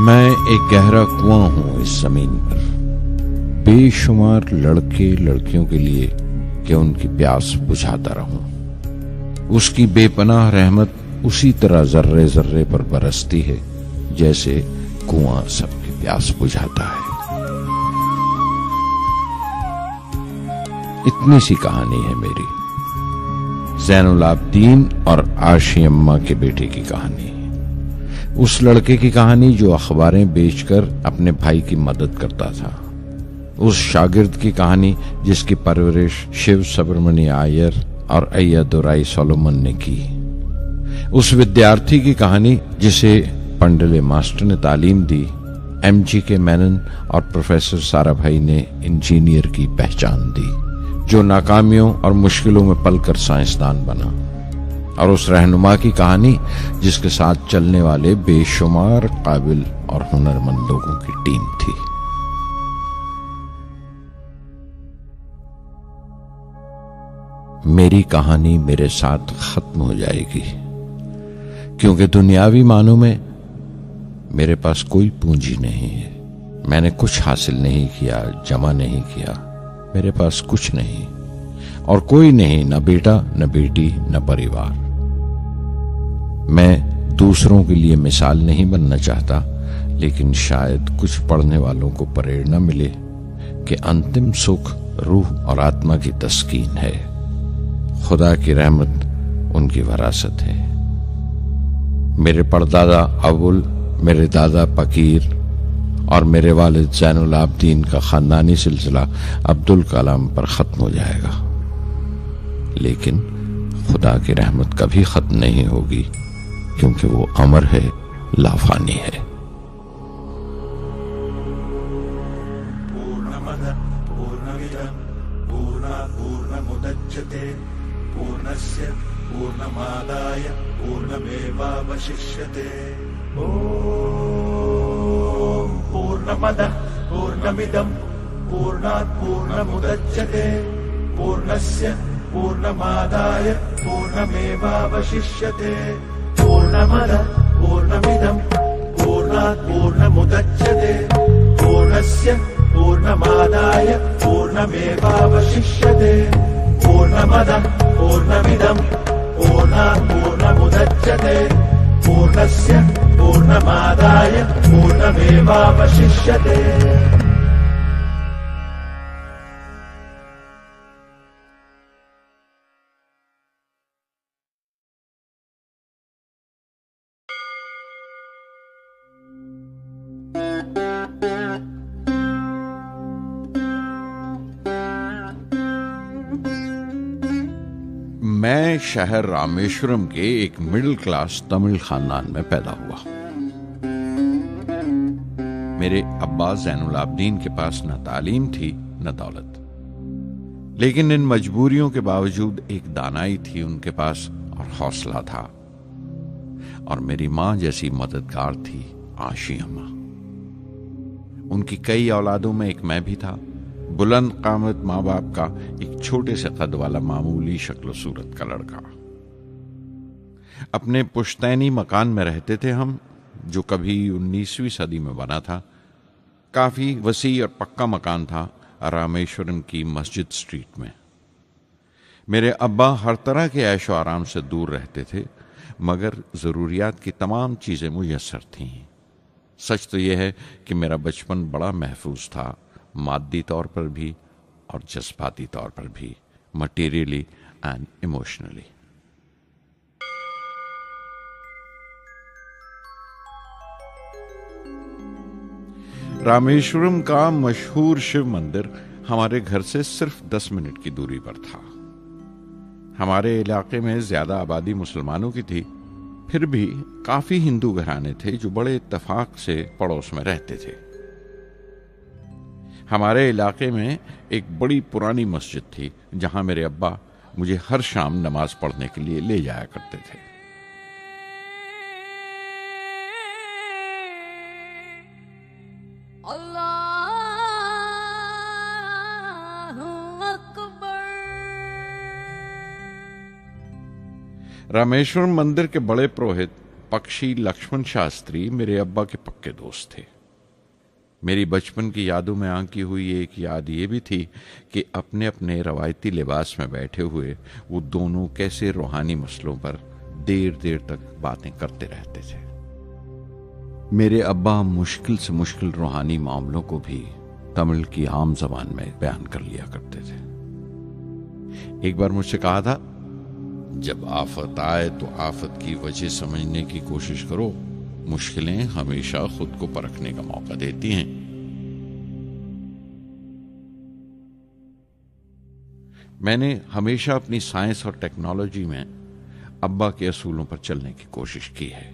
मैं एक गहरा कुआं हूं इस जमीन पर, बेशुमार लड़के लड़कियों के लिए कि उनकी प्यास बुझाता रहूं। उसकी बेपनाह रहमत उसी तरह जर्रे जर्रे पर बरसती है जैसे कुआं सबकी प्यास बुझाता है। इतनी सी कहानी है मेरी, ज़ैनुल आबदीन और आशी अम्मा के बेटे की कहानी। उस लड़के की कहानी जो अखबारें बेचकर अपने भाई की मदद करता था। उस शागिर्द की कहानी जिसकी परवरिश शिव सुब्रमण्य आयर और अय्यादुराई सोलोमन ने की। उस विद्यार्थी की कहानी जिसे पंडले मास्टर ने तालीम दी, MG के मेनन और प्रोफेसर साराभाई ने इंजीनियर की पहचान दी, जो नाकामियों और मुश्किलों में पलकर साइंसदान बना। और उस रहनुमा की कहानी जिसके साथ चलने वाले बेशुमार काबिल और हुनरमंद लोगों की टीम थी। मेरी कहानी मेरे साथ खत्म हो जाएगी, क्योंकि दुनियावी मानों में मेरे पास कोई पूंजी नहीं है। मैंने कुछ हासिल नहीं किया, जमा नहीं किया। मेरे पास कुछ नहीं और कोई नहीं, न बेटा, न बेटी, न परिवार। मैं दूसरों के लिए मिसाल नहीं बनना चाहता, लेकिन शायद कुछ पढ़ने वालों को प्रेरणा मिले कि अंतिम सुख रूह और आत्मा की तस्कीन है। खुदा की रहमत उनकी विरासत है। मेरे परदादा अबुल, मेरे दादा फकीर और मेरे वालिद ज़ैनुल आबदीन का खानदानी सिलसिला अब्दुल कलाम पर खत्म हो जाएगा, लेकिन खुदा की रहमत कभी खत्म नहीं होगी, क्योंकि वो अमर है, लाफानी है। पूर्णमदः पूर्णमिदं पूर्णात् पूर्णमुदच्यते पूर्णस्य पूर्णमादाय पूर्णमेवावशिष्यते। ॐ पूर्णमदः पूर्णमिदं पूर्णात् पूर्णमुदच्यते पूर्णस्य पूर्णमादाय पूर्णमेवावशिष्यते। पूर्णमदः पूर्णमिदं पूर्णात् पूर्णमुदच्यते पूर्णस्य पूर्णमादाय पूर्णमेवावशिष्यते। पूर्णमदः पूर्णमिदं पूर्णात् पूर्णमुदच्यते पूर्णस्य पूर्णमादाय पूर्णमेवावशिष्यते। मैं शहर रामेश्वरम के एक मिडिल क्लास तमिल खानदान में पैदा हुआ। मेरे अब्बा ज़ैनुल आबदीन के पास न तालीम थी न दौलत, लेकिन इन मजबूरियों के बावजूद एक दानाई थी उनके पास और हौसला था। और मेरी मां जैसी मददगार थी आशी अम्मा। उनकी कई औलादों में एक मैं भी था, बुलंद कामत माँ बाप का एक छोटे से कद वाला मामूली शक्ल सूरत का लड़का। अपने पुश्तैनी मकान में रहते थे हम, जो कभी 19वीं सदी में बना था। काफी वसी और पक्का मकान था रामेश्वरम की मस्जिद स्ट्रीट में। मेरे अब्बा हर तरह के ऐशो आराम से दूर रहते थे, मगर जरूरियात की तमाम चीजें मुयस्सर थीं। सच तो यह है कि मेरा बचपन बड़ा महफूज था, मादी तौर पर भी और जज्बाती तौर पर भी, मटेरियली एंड इमोशनली। रामेश्वरम का मशहूर शिव मंदिर हमारे घर से सिर्फ 10 मिनट की दूरी पर था। हमारे इलाके में ज्यादा आबादी मुसलमानों की थी, फिर भी काफी हिंदू घराने थे जो बड़े इत्तेफाक से पड़ोस में रहते थे। हमारे इलाके में एक बड़ी पुरानी मस्जिद थी जहां मेरे अब्बा मुझे हर शाम नमाज पढ़ने के लिए ले जाया करते थे। रामेश्वरम मंदिर के बड़े पुरोहित पक्षी लक्ष्मण शास्त्री मेरे अब्बा के पक्के दोस्त थे। मेरी बचपन की यादों में आंकी हुई एक याद ये भी थी कि अपने अपने रवायती लिबास में बैठे हुए वो दोनों कैसे रूहानी मसलों पर देर देर तक बातें करते रहते थे। मेरे अब्बा मुश्किल से मुश्किल रूहानी मामलों को भी तमिल की आम जबान में बयान कर लिया करते थे। एक बार मुझसे कहा था, जब आफत आए तो आफत की वजह समझने की कोशिश करो, मुश्किलें हमेशा खुद को परखने का मौका देती हैं। मैंने हमेशा अपनी साइंस और टेक्नोलॉजी में अब्बा के असूलों पर चलने की कोशिश की है।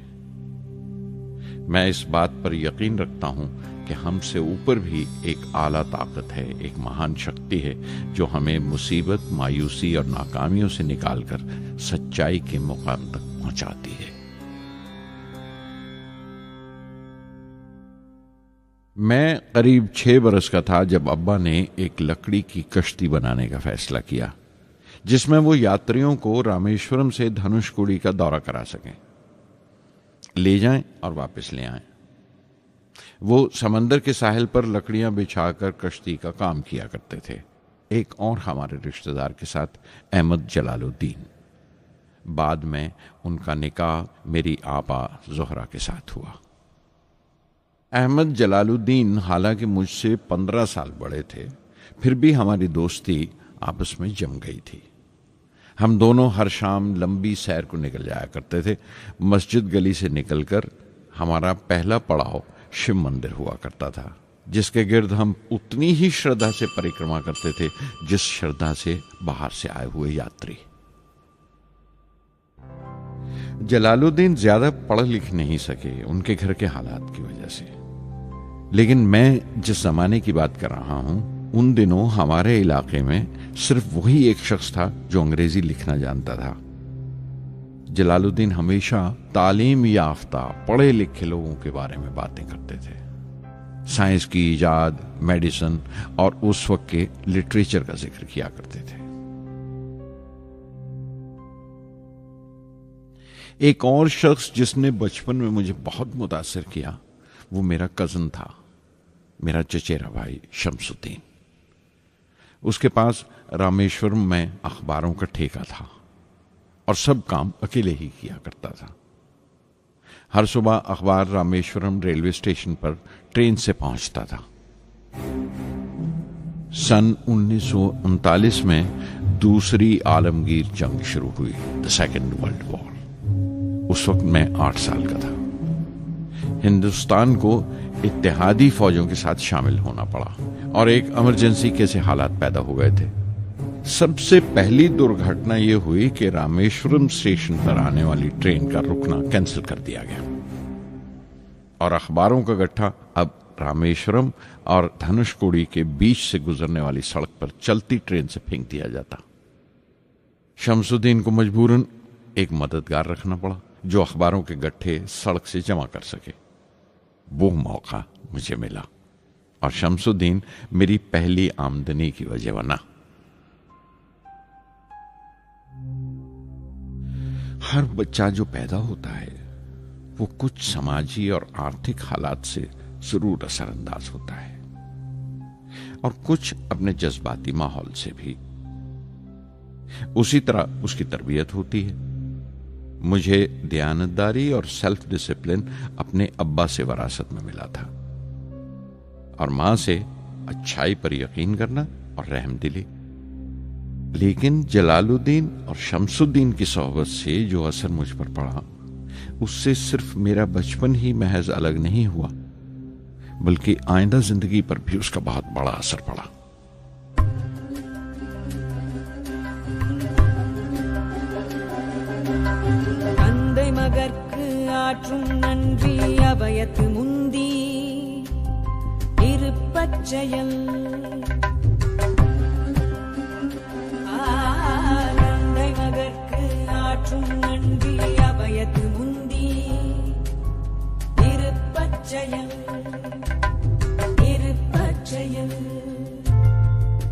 मैं इस बात पर यकीन रखता हूं कि हमसे ऊपर भी एक आला ताकत है, एक महान शक्ति है जो हमें मुसीबत, मायूसी और नाकामियों से निकालकर सच्चाई के मुकाम तक पहुंचाती है। मैं करीब 6 बरस का था जब अब्बा ने एक लकड़ी की कश्ती बनाने का फैसला किया, जिसमें वो यात्रियों को रामेश्वरम से धनुषकोडी का दौरा करा सकें, ले जाएं और वापस ले आएं। वो समंदर के साहिल पर लकड़ियां बिछाकर कश्ती का काम किया करते थे। एक और हमारे रिश्तेदार के साथ, अहमद जलालुद्दीन। बाद में उनका निकाह मेरी आपा जोहरा के साथ हुआ। अहमद जलालुद्दीन हालांकि मुझसे 15 साल बड़े थे, फिर भी हमारी दोस्ती आपस में जम गई थी। हम दोनों हर शाम लंबी सैर को निकल जाया करते थे। मस्जिद गली से निकलकर हमारा पहला पड़ाव शिव मंदिर हुआ करता था, जिसके गिर्द हम उतनी ही श्रद्धा से परिक्रमा करते थे जिस श्रद्धा से बाहर से आए हुए यात्री। जलालुद्दीन ज्यादा पढ़ लिख नहीं सके उनके घर के हालात की वजह से, लेकिन मैं जिस जमाने की बात कर रहा हूं, उन दिनों हमारे इलाके में सिर्फ वही एक शख्स था जो अंग्रेजी लिखना जानता था। जलालुद्दीन हमेशा तालीम याफ्ता पढ़े लिखे लोगों के बारे में बातें करते थे, साइंस की इजाद, मेडिसिन और उस वक्त के लिटरेचर का जिक्र किया करते थे। एक और शख्स जिसने बचपन में मुझे बहुत मुतासिर किया, वो मेरा कजन था, मेरा चचेरा भाई शमसुद्दीन। उसके पास रामेश्वरम में अखबारों का ठेका था और सब काम अकेले ही किया करता था। हर सुबह अखबार रामेश्वरम रेलवे स्टेशन पर ट्रेन से पहुंचता था। सन 1939 में दूसरी आलमगीर जंग शुरू हुई, द सेकेंड वर्ल्ड वॉर। उस वक्त मैं 8 साल का था। हिंदुस्तान को इत्तेहादी फौजों के साथ शामिल होना पड़ा और एक इमरजेंसी के हालात पैदा हो गए थे। सबसे पहली दुर्घटना यह हुई कि रामेश्वरम स्टेशन पर आने वाली ट्रेन का रुकना कैंसिल कर दिया गया और अखबारों का गट्ठा अब रामेश्वरम और धनुषकोडी के बीच से गुजरने वाली सड़क पर चलती ट्रेन से फेंक दिया जाता। शमसुद्दीन को मजबूरन एक मददगार रखना पड़ा जो अखबारों के गट्ठे सड़क से जमा कर सके। वो मौका मुझे मिला और शमसुद्दीन मेरी पहली आमदनी की वजह बना। हर बच्चा जो पैदा होता है वो कुछ समाजी और आर्थिक हालात से जरूर असरअंदाज होता है और कुछ अपने जज्बाती माहौल से भी। उसी तरह उसकी तरबियत होती है। मुझे दयानतदारी और सेल्फ डिसिप्लिन अपने अब्बा से विरासत में मिला था और मां से अच्छाई पर यकीन करना और रहमदिली। लेकिन जलालुद्दीन और शमसुद्दीन की सोहबत से जो असर मुझ पर पड़ा, उससे सिर्फ मेरा बचपन ही महज अलग नहीं हुआ, बल्कि आइंदा जिंदगी पर भी उसका बहुत बड़ा असर पड़ा। தந்தை மகற்கு ஆற்றும் நன்றி அபயத்து முந்தி இருப்பச்செயல் தந்தை மகற்கு ஆற்றும் நன்றி அபயத்து முந்தி இருப்பச்செயல் இருப்பச்செயல்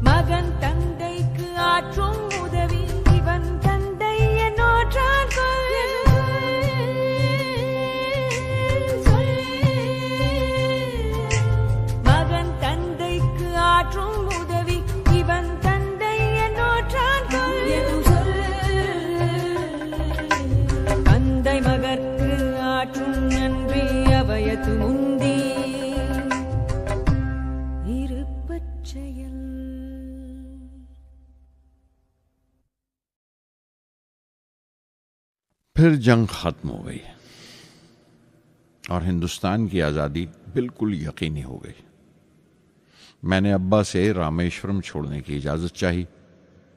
மகன் தந்தைக்கு ஆற்றும் உதவி இவன் தந்தை என்னோற்றான் फिर जंग खत्म हो गई और हिंदुस्तान की आज़ादी बिल्कुल यकीनी हो गई। मैंने अब्बा से रामेश्वरम छोड़ने की इजाज़त चाही।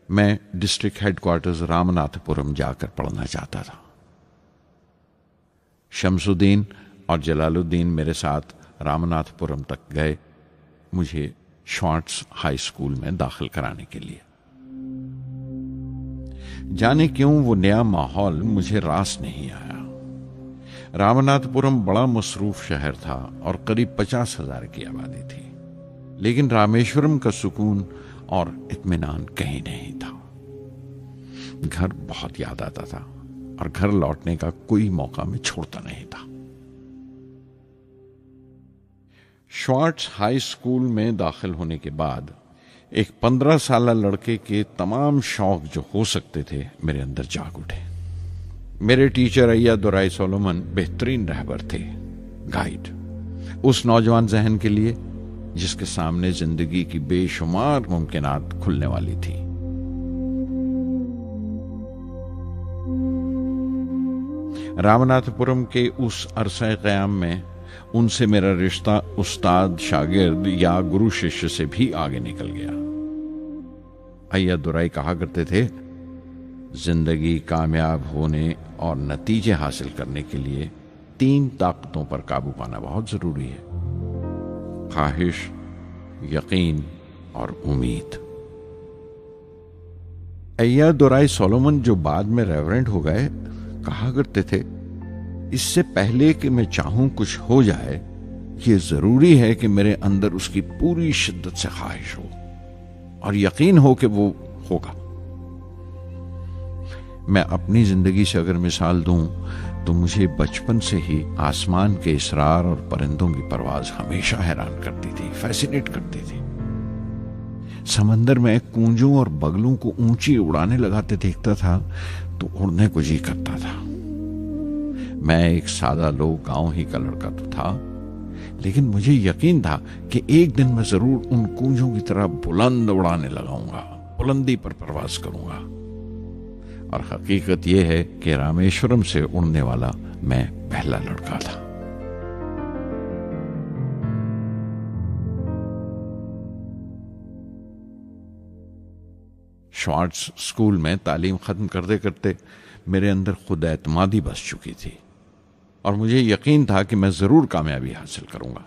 मैं डिस्ट्रिक्ट हेडक्वार्टर्स रामनाथपुरम जाकर पढ़ना चाहता था। शमसुद्दीन और जलालुद्दीन मेरे साथ रामनाथपुरम तक गए मुझे श्वार्ट्ज हाई स्कूल में दाखिल कराने के लिए। जाने क्यों वो नया माहौल मुझे रास नहीं आया। रामनाथपुरम बड़ा मसरूफ शहर था और करीब 50,000 की आबादी थी, लेकिन रामेश्वरम का सुकून और इत्मीनान कहीं नहीं था। घर बहुत याद आता था और घर लौटने का कोई मौका मैं छोड़ता नहीं था। श्वार्ट्ज हाई स्कूल में दाखिल होने के बाद एक 15 साल लड़के के तमाम शौक जो हो सकते थे मेरे अंदर जाग उठे। मेरे टीचर अय्या दुराई सोलोमन बेहतरीन रहबर थे, गाइड उस नौजवान जहन के लिए जिसके सामने जिंदगी की बेशुमार मुमकिनात खुलने वाली थी। रामनाथपुरम के उस अरसा क़याम में उनसे मेरा रिश्ता उस्ताद शागिर्द या गुरु शिष्य से भी आगे निकल गया। अय्या दुराई कहा करते थे, जिंदगी कामयाब होने और नतीजे हासिल करने के लिए 3 ताकतों पर काबू पाना बहुत जरूरी है: ख्वाहिश, यकीन और उम्मीद। अय्या दुराई सोलोमन, जो बाद में रेवरेंड हो गए, कहा करते थे, इससे पहले कि मैं चाहूं कुछ हो जाए, ये जरूरी है कि मेरे अंदर उसकी पूरी शिद्दत से ख्वाहिश हो और यकीन हो कि वो होगा। मैं अपनी जिंदगी से अगर मिसाल दूं तो मुझे बचपन से ही आसमान के इसरार और परिंदों की परवाज हमेशा हैरान करती थी, फैसिनेट करती थी। समंदर में कूंजों और बगलों को ऊंची उड़ाने लगाते देखता था तो उड़ने को जी करता था। मैं एक सादा लोग गांव ही का लड़का तो था, लेकिन मुझे यकीन था कि एक दिन मैं जरूर उन कूंजों की तरह बुलंद उड़ाने लगाऊंगा, बुलंदी पर परवाज करूंगा। और हकीकत यह है कि रामेश्वरम से उड़ने वाला मैं पहला लड़का था। श्वार्ट्ज स्कूल में तालीम खत्म करते करते मेरे अंदर खुद एतमादी बस चुकी थी और मुझे यकीन था कि मैं जरूर कामयाबी हासिल करूंगा।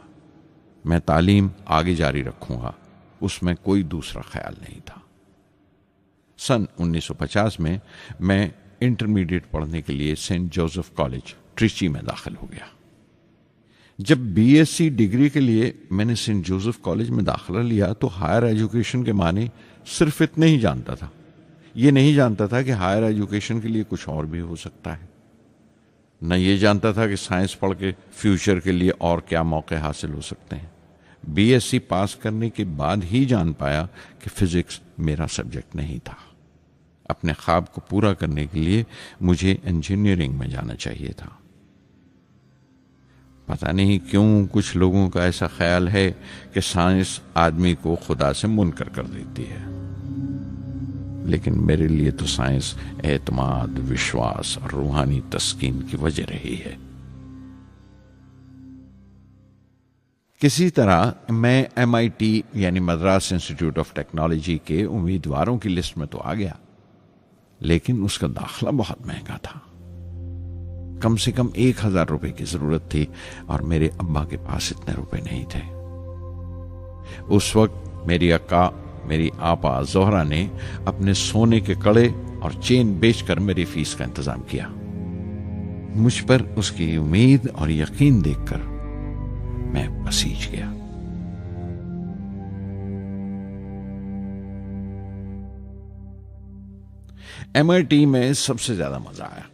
मैं तालीम आगे जारी रखूंगा, उसमें कोई दूसरा ख्याल नहीं था। सन 1950 में मैं इंटरमीडिएट पढ़ने के लिए सेंट जोसेफ कॉलेज ट्रिची में दाखिल हो गया। जब बीएससी डिग्री के लिए मैंने सेंट जोसेफ कॉलेज में दाखिला लिया तो हायर एजुकेशन के माने सिर्फ इतने ही जानता था। ये नहीं जानता था कि हायर एजुकेशन के लिए कुछ और भी हो सकता है। न ये जानता था कि साइंस पढ़ के फ्यूचर के लिए और क्या मौके हासिल हो सकते हैं। बीएससी पास करने के बाद ही जान पाया कि फिजिक्स मेरा सब्जेक्ट नहीं था। अपने ख्वाब को पूरा करने के लिए मुझे इंजीनियरिंग में जाना चाहिए था। पता नहीं क्यों कुछ लोगों का ऐसा ख्याल है कि साइंस आदमी को खुदा से मुनकर कर देती है, लेकिन मेरे लिए तो साइंस एतमाद, विश्वास और रूहानी तस्कीन की वजह रही है। किसी तरह मैं MIT यानी मद्रास इंस्टीट्यूट ऑफ टेक्नोलॉजी के उम्मीदवारों की लिस्ट में तो आ गया, लेकिन उसका दाखला बहुत महंगा था। कम से कम 1,000 रुपए की जरूरत थी और मेरे अब्बा के पास इतने रुपए नहीं थे। उस वक्त मेरी अक्का, मेरी आपा जोहरा ने अपने सोने के कड़े और चेन बेचकर मेरी फीस का इंतजाम किया। मुझ पर उसकी उम्मीद और यकीन देखकर मैं पसीज गया। MIT में सबसे ज्यादा मजा आया।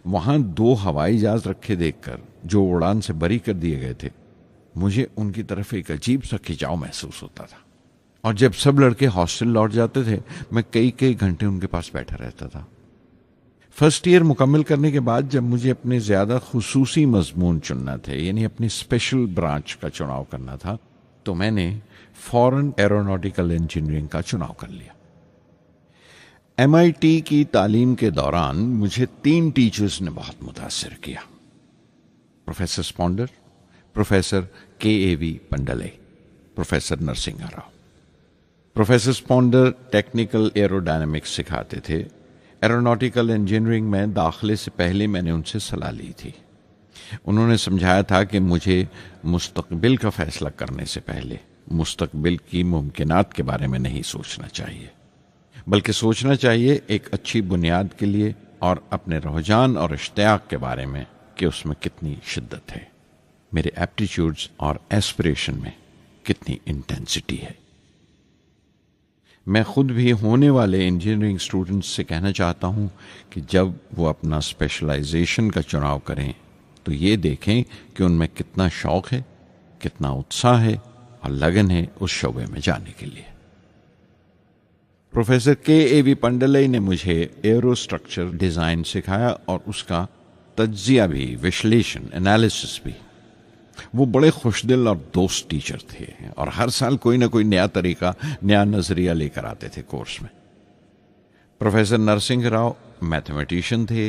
वहां 2 हवाई जहाज रखे देखकर जो उड़ान से बरी कर दिए गए थे, मुझे उनकी तरफ एक अजीब सा खिंचाव महसूस होता था। और जब सब लड़के हॉस्टल लौट जाते थे, मैं कई कई घंटे उनके पास बैठा रहता था। फर्स्ट ईयर मुकम्मल करने के बाद जब मुझे अपने ज्यादा खुसूसी मजमून चुनना थे, यानी अपनी स्पेशल ब्रांच का चुनाव करना था, तो मैंने फॉरेन एरोनॉटिकल इंजीनियरिंग का चुनाव कर लिया। MIT की तालीम के दौरान मुझे 3 टीचर्स ने बहुत मुतासिर किया। Professor Sponder, professor KAV Pandalai, professor Narasingha Rao. Professor Sponder technical aerodynamics सिखाते थे। एरोनॉटिकल इंजीनियरिंग में दाखिले से पहले मैंने उनसे सलाह ली थी। उन्होंने समझाया था कि मुझे मुस्तकबिल का फैसला करने से पहले मुस्तकबिल की मुमकिनात के बारे में नहीं सोचना चाहिए, बल्कि सोचना चाहिए एक अच्छी बुनियाद के लिए और अपने रुझान और इश्तियाक के बारे में कि उसमें कितनी शिद्दत है, मेरे एप्टीट्यूड्स और एस्पिरेशन में कितनी इंटेंसिटी है। मैं खुद भी होने वाले इंजीनियरिंग स्टूडेंट्स से कहना चाहता हूं कि जब वो अपना स्पेशलाइजेशन का चुनाव करें तो ये देखें कि उनमें कितना शौक है, कितना उत्साह है और लगन है उस शोबे में जाने के लिए। प्रोफेसर KAV पंडले ने मुझे एरो स्ट्रक्चर डिजाइन सिखाया और उसका तज्जिया भी, विश्लेषण, एनालिसिस भी। वो बड़े खुशदिल और दोस्त टीचर थे और हर साल कोई ना कोई नया तरीका, नया नजरिया लेकर आते थे कोर्स में। प्रोफेसर नरसिंह राव मैथमेटिशियन थे।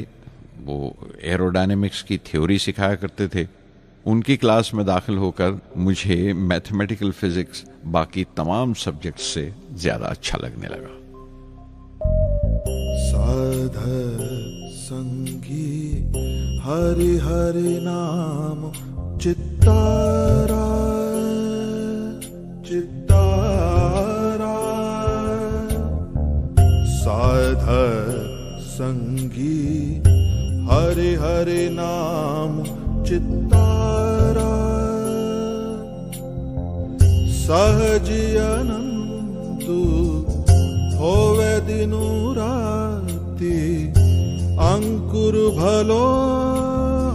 वो एरोडायनेमिक्स की थ्योरी सिखाया करते थे। उनकी क्लास में दाखिल होकर मुझे मैथमेटिकल फिजिक्स बाकी तमाम सब्जेक्ट से ज्यादा अच्छा लगने लगा। साध संगी हरि हरि नाम चित्तारा चित्तारा, साध संगी हरि हरि नाम चित्तारा, सहजी अनंतु होवे दिनु राति, अंकुर भलो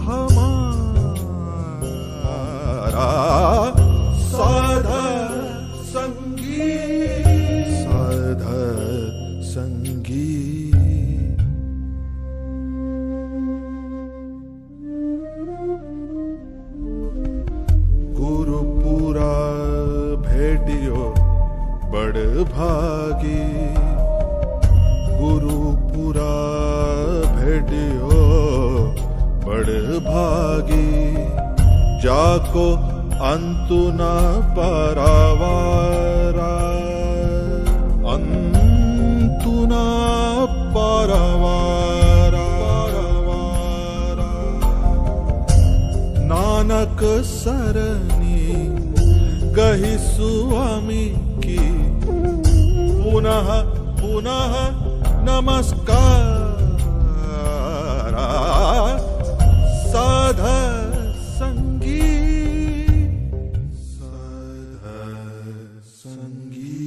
हमारा, साध संगी साध संगी। गुरुपुरा भेटियो बड़ भागी, गुरुपुरा भेटियो बड़ भागी, जाको अंतु न परवारा, अंतु न परवारा, नानक सरनी गही स्वामी की, पुनः पुनः नमस्कार, साध संगी साध संगी।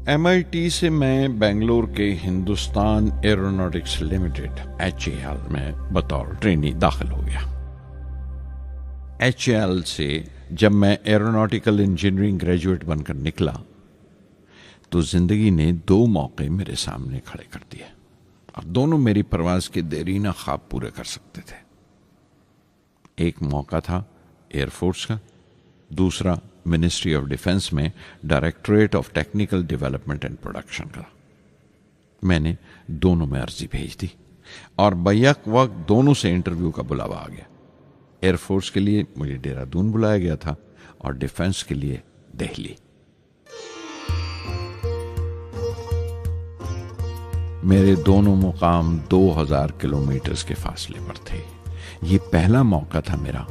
MIT से मैं बेंगलोर के हिंदुस्तान एरोनॉटिक्स लिमिटेड HAL में बतौर ट्रेनी दाखिल हो गया। HAL से जब मैं एरोनॉटिकल इंजीनियरिंग ग्रेजुएट बनकर निकला तो जिंदगी ने 2 मौके मेरे सामने खड़े कर दिए और दोनों मेरी परवाज के देरीना ख्वाब पूरे कर सकते थे। एक मौका था एयरफोर्स का, दूसरा मिनिस्ट्री ऑफ डिफेंस में directorate of technical development and production का। मैंने दोनों में अर्जी भेज दी और बैक वक्त दोनों से इंटरव्यू का बुलावा आ गया। एयरफोर्स के लिए मुझे देहरादून बुलाया गया था और डिफेंस के लिए दिल्ली। मेरे दोनों मुकाम 2000 किलोमीटर के फासले पर थे। ये पहला मौका था मेरा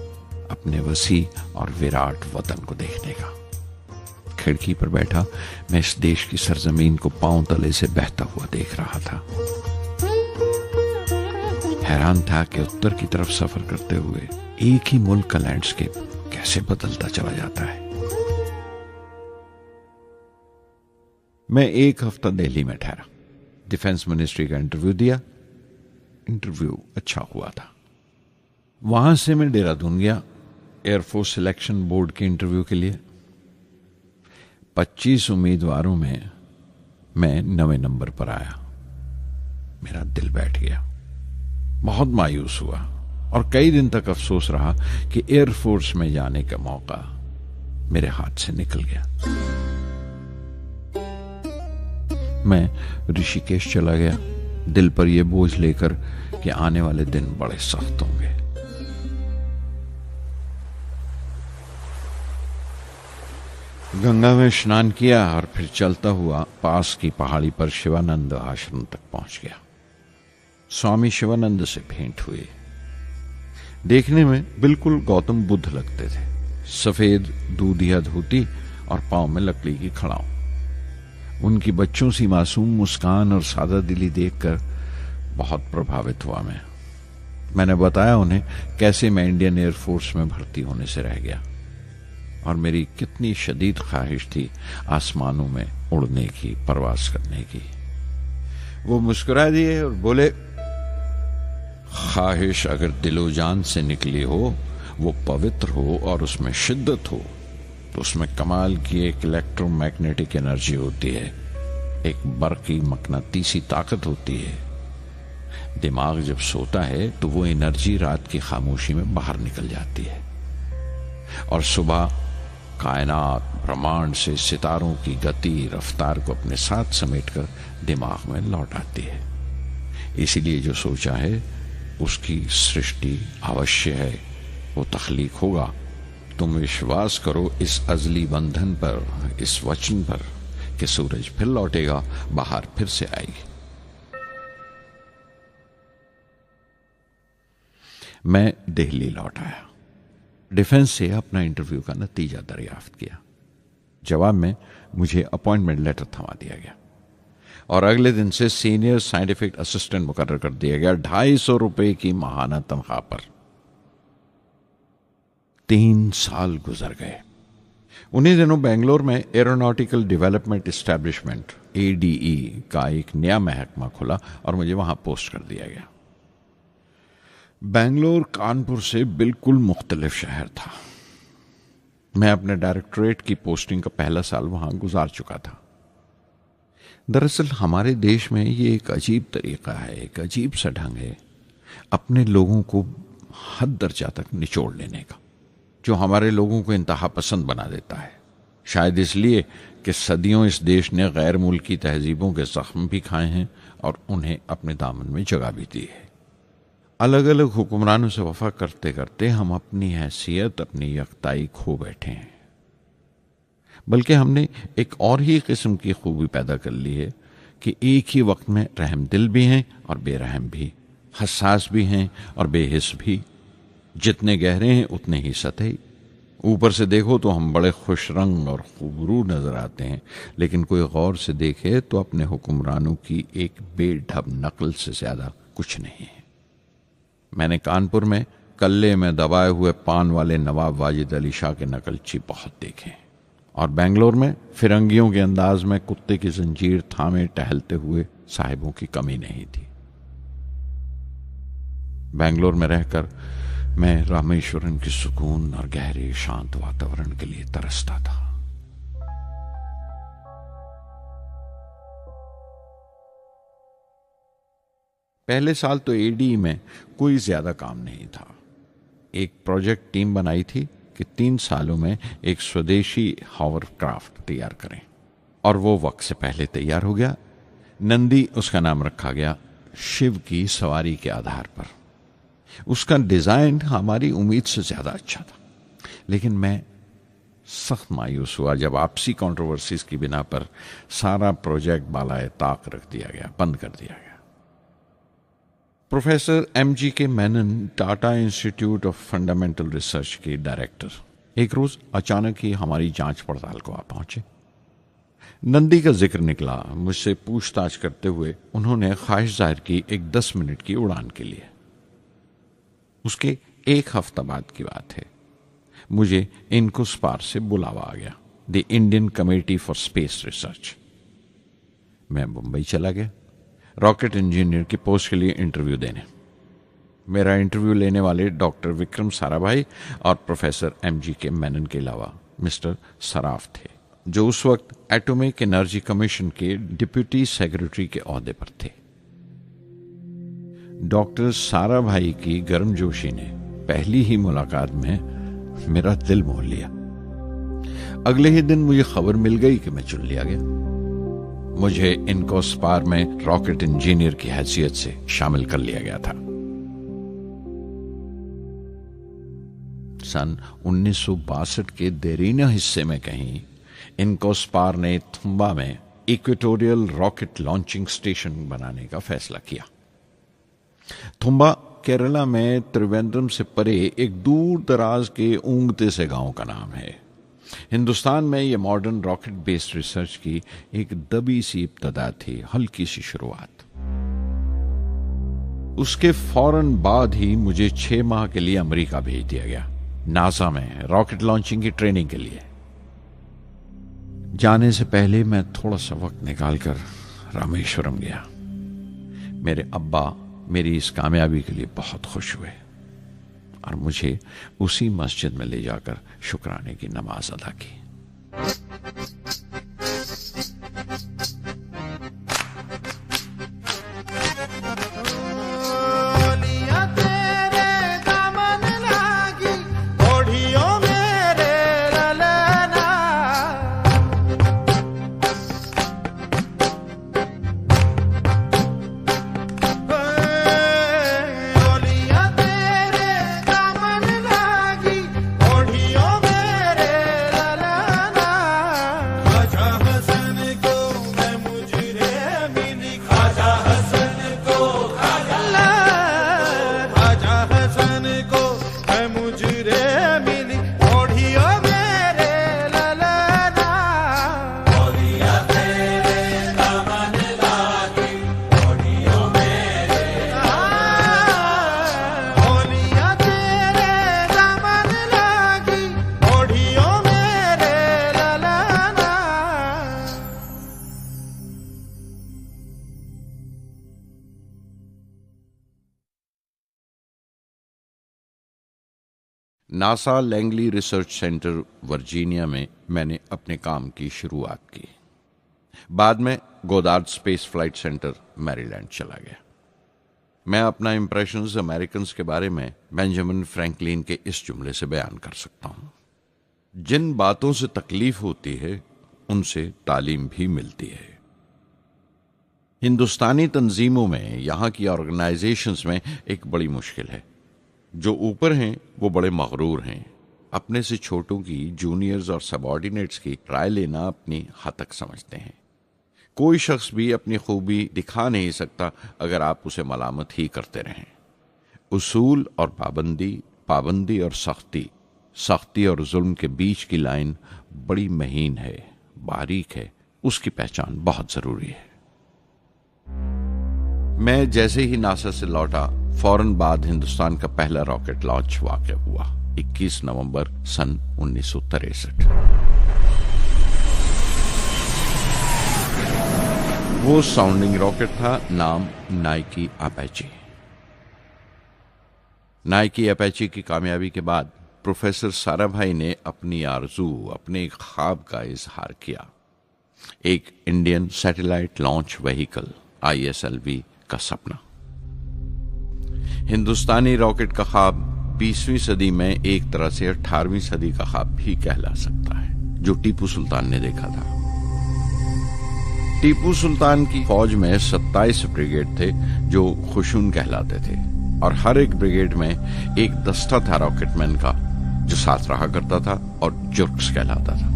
अपने वसी और विराट वतन को देखने का। खिड़की पर बैठा मैं इस देश की सरजमीन को पांव तले से बहता हुआ देख रहा था। हैरान था कि उत्तर की तरफ सफर करते हुए एक ही मुल्क का लैंडस्केप कैसे बदलता चला जाता है। मैं 1 हफ्ता दिल्ली में ठहरा, डिफेंस मिनिस्ट्री का इंटरव्यू दिया। इंटरव्यू अच्छा हुआ था। वहां से मैं देहरादून गया एयरफोर्स सिलेक्शन बोर्ड के इंटरव्यू के लिए। 25 उम्मीदवारों में मैं 9वें नंबर पर आया। मेरा दिल बैठ गया, बहुत मायूस हुआ और कई दिन तक अफसोस रहा कि एयरफोर्स में जाने का मौका मेरे हाथ से निकल गया। मैं ऋषिकेश चला गया, दिल पर यह बोझ लेकर कि आने वाले दिन बड़े सख्त होंगे। गंगा में स्नान किया और फिर चलता हुआ पास की पहाड़ी पर शिवानंद आश्रम तक पहुंच गया। स्वामी शिवानंद से भेंट हुई। देखने में बिल्कुल गौतम बुद्ध लगते थे, सफेद दूधिया धोती और पांव में लकड़ी की खड़ाऊ। उनकी बच्चों सी मासूम मुस्कान और सादा दिली देखकर बहुत प्रभावित हुआ मैंने बताया उन्हें कैसे मैं इंडियन एयरफोर्स में भर्ती होने से रह गया और मेरी कितनी शदीद ख्वाहिश थी आसमानों में उड़ने की, परवास करने की। वो मुस्कुरा दिए और बोले, ख्वाहिश अगर दिलो जान से निकली हो, वो पवित्र हो और उसमें शिद्दत हो, तो उसमें कमाल की एक इलेक्ट्रोमैग्नेटिक एनर्जी होती है, एक बरकी मकनातीसी ताकत होती है। दिमाग जब सोता है तो वो एनर्जी रात की खामोशी में बाहर निकल जाती है और सुबह कायनात ब्रह्मांड से सितारों की गति रफ्तार को अपने साथ समेटकर दिमाग में लौट आती है। इसीलिए जो सोचा है उसकी सृष्टि अवश्य है, वो तख्लीक होगा। तुम विश्वास करो इस अजली बंधन पर, इस वचन पर कि सूरज फिर लौटेगा, बाहर फिर से आएगी। मैं दिल्ली लौट आया, डिफेंस से अपना इंटरव्यू का नतीजा दरियाफ्त किया। जवाब में मुझे अपॉइंटमेंट लेटर थमा दिया गया और अगले दिन से सीनियर साइंटिफिक असिस्टेंट मुकर्रर कर दिया गया 250 रुपए की माहाना तनख्वाह पर। 3 साल गुजर गए। उन्हीं दिनों बेंगलोर में एरोनॉटिकल डेवलपमेंट एस्टेब्लिशमेंट ADE का एक नया महकमा खुला और मुझे वहां पोस्ट कर दिया गया। बेंगलोर कानपुर से बिल्कुल मुख्तलिफ शहर था। मैं अपने डायरेक्टोरेट की पोस्टिंग का पहला साल वहां गुजार चुका था। दरअसल हमारे देश में ये एक अजीब तरीका है, एक अजीब सा ढंग है अपने लोगों को हद दर्जा तक निचोड़ लेने का, जो हमारे लोगों को इंतहा पसंद बना देता है। शायद इसलिए कि सदियों इस देश ने गैर मुल्की तहजीबों के जख्म भी खाए हैं और उन्हें अपने दामन में जगह भी दी है। अलग अलग हुक्मरानों से वफा करते करते हम अपनी हैसियत, अपनी यकताई खो बैठे हैं। बल्कि हमने एक और ही किस्म की खूबी पैदा कर ली है कि एक ही वक्त में रहम दिल भी हैं और बेरहम भी, हसास भी हैं और बेहिस भी। जितने गहरे हैं उतने ही सतही। ऊपर से देखो तो हम बड़े खुश रंग और खूबरू नजर आते हैं, लेकिन कोई गौर से देखे तो अपने हुक्मरानों की एक बेढब नकल से ज्यादा कुछ नहीं है। मैंने कानपुर में कल्ले में दबाए हुए पान वाले नवाब वाजिद अली शाह के नकलची बहुत देखे और बेंगलोर में फिरंगियों के अंदाज में कुत्ते की जंजीर थामे टहलते हुए साहिबों की कमी नहीं थी। बेंगलोर में रहकर मैं रामेश्वरम की सुकून और गहरे शांत वातावरण के लिए तरसता था। पहले साल तो ADE में कोई ज्यादा काम नहीं था। एक प्रोजेक्ट टीम बनाई थी कि 3 सालों में एक स्वदेशी हॉवरक्राफ्ट तैयार करें और वो वक्त से पहले तैयार हो गया। नंदी उसका नाम रखा गया, शिव की सवारी के आधार पर। उसका डिजाइन हमारी उम्मीद से ज्यादा अच्छा था, लेकिन मैं सख्त मायूस हुआ जब आपसी कंट्रोवर्सीज की बिना पर सारा प्रोजेक्ट बालाए ताक रख दिया गया, बंद कर दिया गया। Professor MGK Menon, Tata institute of fundamental research के डायरेक्टर, एक रोज अचानक ही हमारी जांच पड़ताल को आ पहुंचे। नंदी का जिक्र निकला। मुझसे पूछताछ करते हुए उन्होंने ख्वाहिश जाहिर की एक 10 मिनट की उड़ान के लिए। उसके 1 हफ्ता बाद की बात है, मुझे इनकुस्पार से बुलावा आ गया, the Indian committee for space research. मैं मुंबई चला गया रॉकेट इंजीनियर की पोस्ट के लिए इंटरव्यू देने। मेरा इंटरव्यू लेने वाले डॉक्टर विक्रम साराभाई और प्रोफेसर MGK मेनन के अलावा मिस्टर सराफ थे, जो उस वक्त एटॉमिक एनर्जी कमीशन के डिप्यूटी सेक्रेटरी के ओहदे पर थे। डॉक्टर साराभाई की गर्मजोशी ने पहली ही मुलाकात में मेरा दिल मोह लिया। अगले ही दिन मुझे खबर मिल गई कि मैं चुन लिया गया। मुझे इनकोस्पार में रॉकेट इंजीनियर की हैसियत से शामिल कर लिया गया था। सन 1962 के देरीना हिस्से में कहीं इनकोस्पार ने थुम्बा में इक्वेटोरियल रॉकेट लॉन्चिंग स्टेशन बनाने का फैसला किया। थुम्बा केरला में त्रिवेंद्रम से परे एक दूर दराज के ऊंगते से गांव का नाम है। हिंदुस्तान में यह मॉडर्न रॉकेट बेस्ड रिसर्च की एक दबी सी इब्तदा थी, हल्की सी शुरुआत। उसके फौरन बाद ही मुझे 6 माह के लिए अमेरिका भेज दिया गया, नासा में रॉकेट लॉन्चिंग की ट्रेनिंग के लिए। जाने से पहले मैं थोड़ा सा वक्त निकालकर रामेश्वरम गया। मेरे अब्बा मेरी इस कामयाबी के लिए बहुत खुश हुए और मुझे उसी मस्जिद में ले जाकर शुक्राने की नमाज अदा की। NASA Langley research centre Virginia में मैंने अपने काम की शुरुआत की। बाद में Goddard space flight centre Maryland चला गया। मैं अपना इंप्रेशंस अमेरिकन्स के बारे में बेंजामिन फ्रैंकलिन के इस जुमले से बयान कर सकता हूं, जिन बातों से तकलीफ होती है उनसे तालीम भी मिलती है। हिंदुस्तानी तंजीमों में, यहां की ऑर्गेनाइजेशंस में एक बड़ी मुश्किल है। जो ऊपर हैं वो बड़े मगरूर हैं। अपने से छोटों की, जूनियर्स और सबऑर्डिनेट्स की राय लेना अपनी हद तक समझते हैं। कोई शख्स भी अपनी खूबी दिखा नहीं सकता अगर आप उसे मलामत ही करते रहें। उसूल और पाबंदी, पाबंदी और सख्ती, सख्ती और जुल्म के बीच की लाइन बड़ी महीन है, बारीक है। उसकी पहचान बहुत जरूरी है। मैं जैसे ही नासा से लौटा, फौरन बाद हिंदुस्तान का पहला रॉकेट लॉन्च वाक़या हुआ 21 नवंबर सन 1963। वो साउंडिंग रॉकेट था, नाम नाइकी अपाची। नाइकी अपाची की कामयाबी के बाद प्रोफेसर साराभाई ने अपनी आरजू, अपने ख्वाब का इजहार किया। एक Indian satellite launch vehicle ISLV का सपना। हिंदुस्तानी रॉकेट का ख्वाब 20वीं सदी में एक तरह से 18वीं सदी का ख्वाब भी कहला सकता है, जो टीपू सुल्तान ने देखा था। टीपू सुल्तान की फौज में 27 ब्रिगेड थे जो खुशून कहलाते थे, और हर एक ब्रिगेड में एक दस्ता था रॉकेटमैन का जो साथ रहा करता था और जुर्क्स कहलाता था।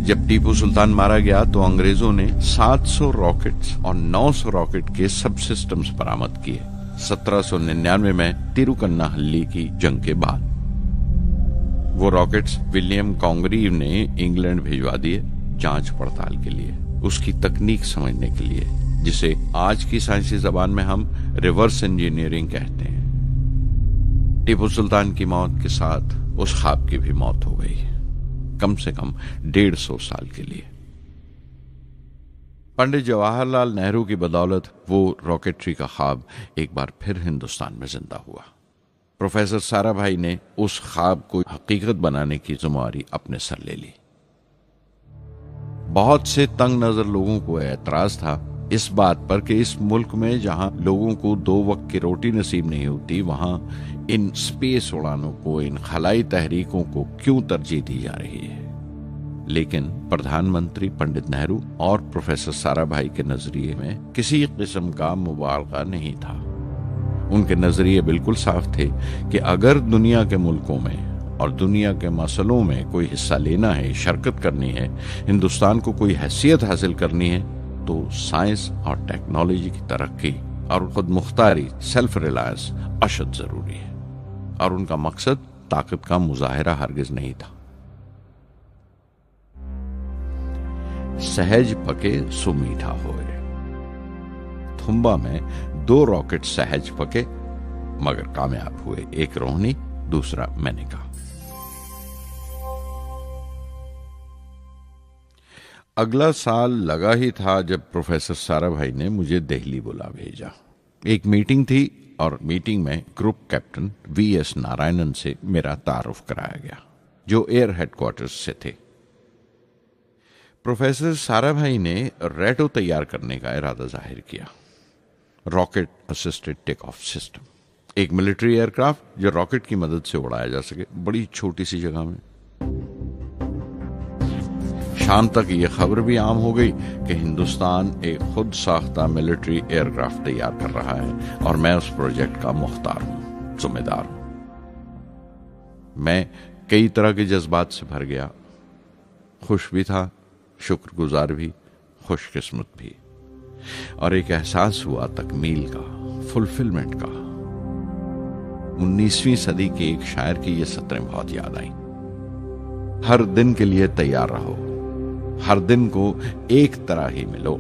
जब टीपू सुल्तान मारा गया तो अंग्रेजों ने 700 रॉकेट्स और 900 रॉकेट के सब सिस्टम्स बरामद किए 1799 में तिरुकन्नाहल्ली की जंग के बाद। वो रॉकेट्स विलियम कॉन्ग्रीव ने इंग्लैंड भिजवा दिए जांच पड़ताल के लिए, उसकी तकनीक समझने के लिए, जिसे आज की साइंसी जबान में हम रिवर्स इंजीनियरिंग कहते हैं। टीपू सुल्तान की मौत के साथ उस ख्वाब की भी मौत हो गई, कम से कम 150 साल के लिए। पंडित जवाहरलाल नेहरू की बदौलत वो रॉकेटरी का ख्वाब एक बार फिर हिंदुस्तान में जिंदा हुआ। प्रोफेसर साराभाई ने उस ख्वाब को हकीकत बनाने की जिम्मेदारी अपने सर ले ली। बहुत से तंग नजर लोगों को एतराज था इस बात पर कि इस मुल्क में जहां लोगों को 2 वक्त की रोटी नसीब नहीं होती, वहां इन स्पेस उड़ानों को, इन खलाई तहरीकों को क्यों तरजीह दी जा रही है। लेकिन प्रधानमंत्री पंडित नेहरू और प्रोफेसर साराभाई के नजरिए में किसी किस्म का मुबालगा नहीं था। उनके नजरिए बिल्कुल साफ थे कि अगर दुनिया के मुल्कों में और दुनिया के मसलों में कोई हिस्सा लेना है, शिरकत करनी है, हिंदुस्तान को कोई हैसियत हासिल करनी है, तो साइंस और टेक्नोलॉजी की तरक्की और खुद मुख्तारी, सेल्फ रिलायंस अशद जरूरी है। और उनका मकसद ताकत का मुजाहिरा हरगिज नहीं था। सहज पके सुमीठा होए। थुम्बा में 2 रॉकेट सहज पके मगर कामयाब हुए, एक रोहिणी, दूसरा मेनका। अगला साल लगा ही था जब प्रोफेसर साराभाई ने मुझे दिल्ली बुला भेजा। एक मीटिंग थी और मीटिंग में ग्रुप कैप्टन वीएस नारायणन से मेरा तारुफ कराया गया, जो एयर हेडक्वार्टर्स से थे। प्रोफेसर साराभाई ने रेटो तैयार करने का इरादा जाहिर किया, rocket assisted take off system, एक मिलिट्री एयरक्राफ्ट जो रॉकेट की मदद से उड़ाया जा सके बड़ी छोटी सी जगह में। शाम तक यह खबर भी आम हो गई कि हिंदुस्तान एक खुद साख्ता मिलिट्री एयरक्राफ्ट तैयार कर रहा है और मैं उस प्रोजेक्ट का मुख्तार हूं, जिम्मेदार हूं। मैं कई तरह के जज्बात से भर गया, खुश भी था, शुक्रगुजार भी, खुशकिस्मत भी, और एक एहसास हुआ तकमील का, फुलफिलमेंट का। 19वीं सदी के एक शायर की ये सतरें बहुत याद आई। हर दिन के लिए तैयार रहो, हर दिन को एक तरह ही मिलो।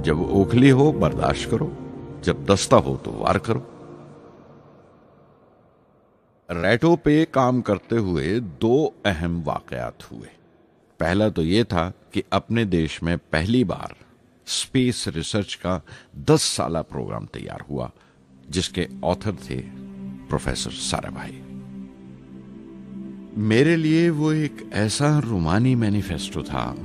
जब ओखली हो बर्दाश्त करो, जब दस्ता हो तो वार करो। रेटो पे काम करते हुए 2 अहम वाकयात हुए। पहला तो यह था कि अपने देश में पहली बार स्पेस रिसर्च का 10 साला प्रोग्राम तैयार हुआ, जिसके ऑथर थे प्रोफेसर साराभाई। मेरे लिए वो एक ऐसा रोमानी मैनिफेस्टो था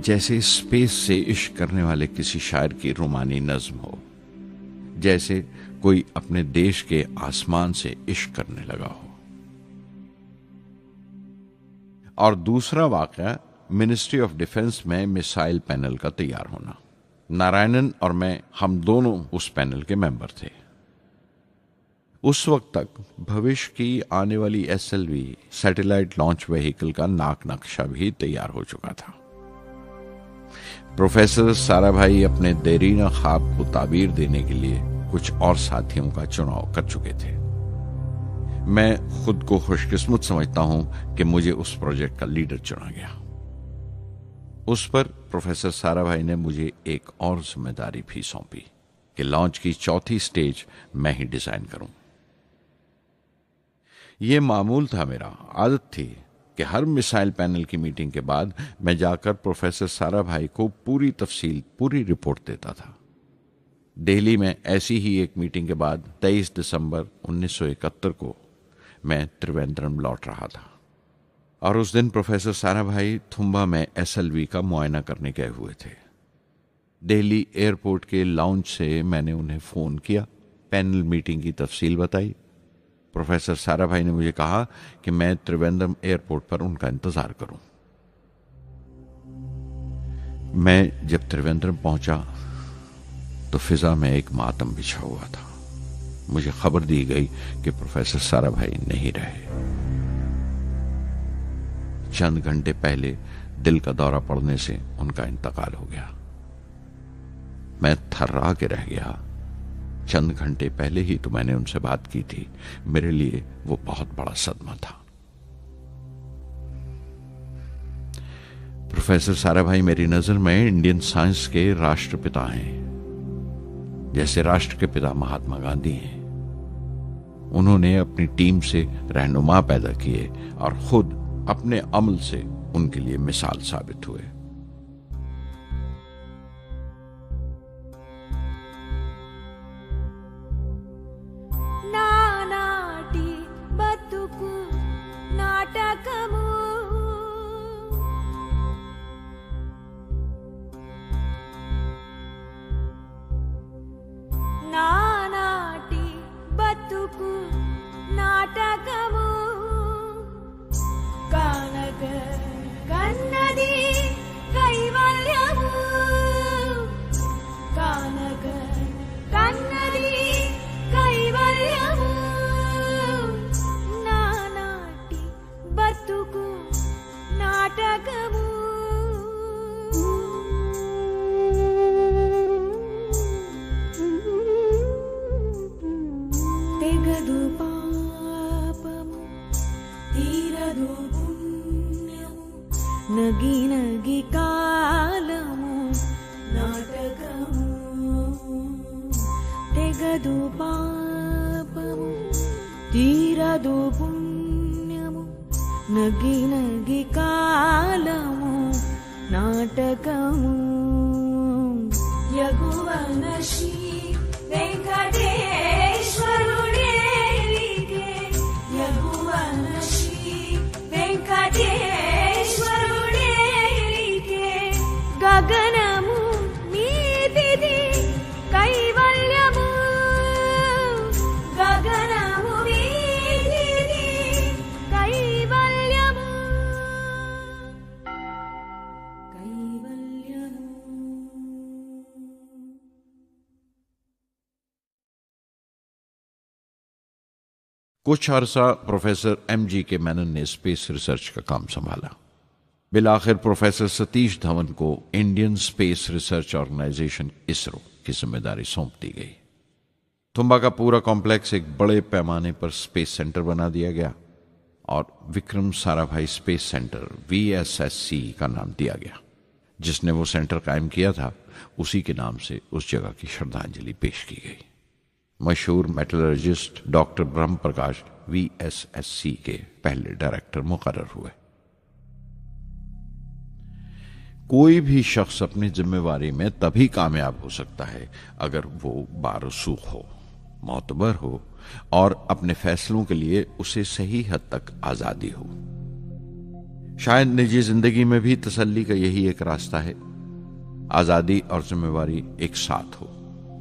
जैसे स्पेस से इश्क करने वाले किसी शायर की रोमानी नज्म हो, जैसे कोई अपने देश के आसमान से इश्क करने लगा हो। और दूसरा वाकया मिनिस्ट्री ऑफ डिफेंस में मिसाइल पैनल का तैयार होना। नारायणन और मैं, हम दोनों उस पैनल के मेंबर थे। उस वक्त तक भविष्य की आने वाली SLV सैटेलाइट लॉन्च व्हीकल का नाक नक्शा भी तैयार हो चुका था। प्रोफेसर साराभाई अपने देरीना ख्वाब को ताबीर देने के लिए कुछ और साथियों का चुनाव कर चुके थे। मैं खुद को खुशकिस्मत समझता हूं कि मुझे उस प्रोजेक्ट का लीडर चुना गया। उस पर प्रोफेसर साराभाई ने मुझे एक और जिम्मेदारी भी सौंपी कि लॉन्च की 4थी स्टेज मैं ही डिजाइन करूं। यह मामूल था, मेरा आदत थी कि हर मिसाइल पैनल की मीटिंग के बाद मैं जाकर प्रोफेसर साराभाई को पूरी तफसील, पूरी रिपोर्ट देता था। दिल्ली में ऐसी ही एक मीटिंग के बाद 23 दिसंबर 1971 को मैं त्रिवेंद्रम लौट रहा था और उस दिन प्रोफेसर साराभाई थुम्बा में SLV का मुआयना करने गए हुए थे। दिल्ली एयरपोर्ट के लाउंज से मैंने उन्हें फोन किया, पैनल मीटिंग की तफसील बताई। प्रोफेसर साराभाई ने मुझे कहा कि मैं त्रिवेंद्रम एयरपोर्ट पर उनका इंतजार करूं। मैं जब त्रिवेंद्रम पहुंचा तो फिजा में एक मातम बिछा हुआ था। मुझे खबर दी गई कि प्रोफेसर साराभाई नहीं रहे। चंद घंटे पहले दिल का दौरा पड़ने से उनका इंतकाल हो गया। मैं थर्रा के रह गया। चंद घंटे पहले ही तो मैंने उनसे बात की थी। मेरे लिए वो बहुत बड़ा सदमा था। प्रोफेसर साराभाई मेरी नजर में इंडियन साइंस के राष्ट्रपिता हैं, जैसे राष्ट्र के पिता महात्मा गांधी हैं। उन्होंने अपनी टीम से रहनुमा पैदा किए और खुद अपने अमल से उनके लिए मिसाल साबित हुए। నానాటి బతుకు నాటకము తీరదు పాపము తీరదు పుణ్యము నగి నగి కాలము నాటకము యగువన శ్రీ వెంకటేశ్వరుడేలికే యగువన శ్రీ వెంకటేశ్వరుడేలికే గగనము మీదిది కైవల్యము గగనము మీదిది కైవల్యము కైవల్యము. कुछ अरसा प्रोफेसर एमजी के मेनन ने स्पेस रिसर्च का काम संभाला। बिलाखिर प्रोफेसर सतीश धवन को Indian space research organisation ISRO की जिम्मेदारी सौंप दी गई। तुम्बा का पूरा कॉम्प्लेक्स एक बड़े पैमाने पर स्पेस सेंटर बना दिया गया और Vikram Sarabhai space centre VSSC का नाम दिया गया। जिसने वो सेंटर कायम किया था उसी के नाम से उस जगह की श्रद्धांजलि पेश की गई। मशहूर मेटलर्जिस्ट डॉक्टर ब्रह्म प्रकाश VSSC के पहले डायरेक्टर मुकर्रर हुए। कोई भी शख्स अपनी जिम्मेवारी में तभी कामयाब हो सकता है अगर वो बारसूख हो, मोतबर हो और अपने फैसलों के लिए उसे सही हद तक आजादी हो। शायद निजी जिंदगी में भी तसल्ली का यही एक रास्ता है। आजादी और जिम्मेवारी एक साथ हो,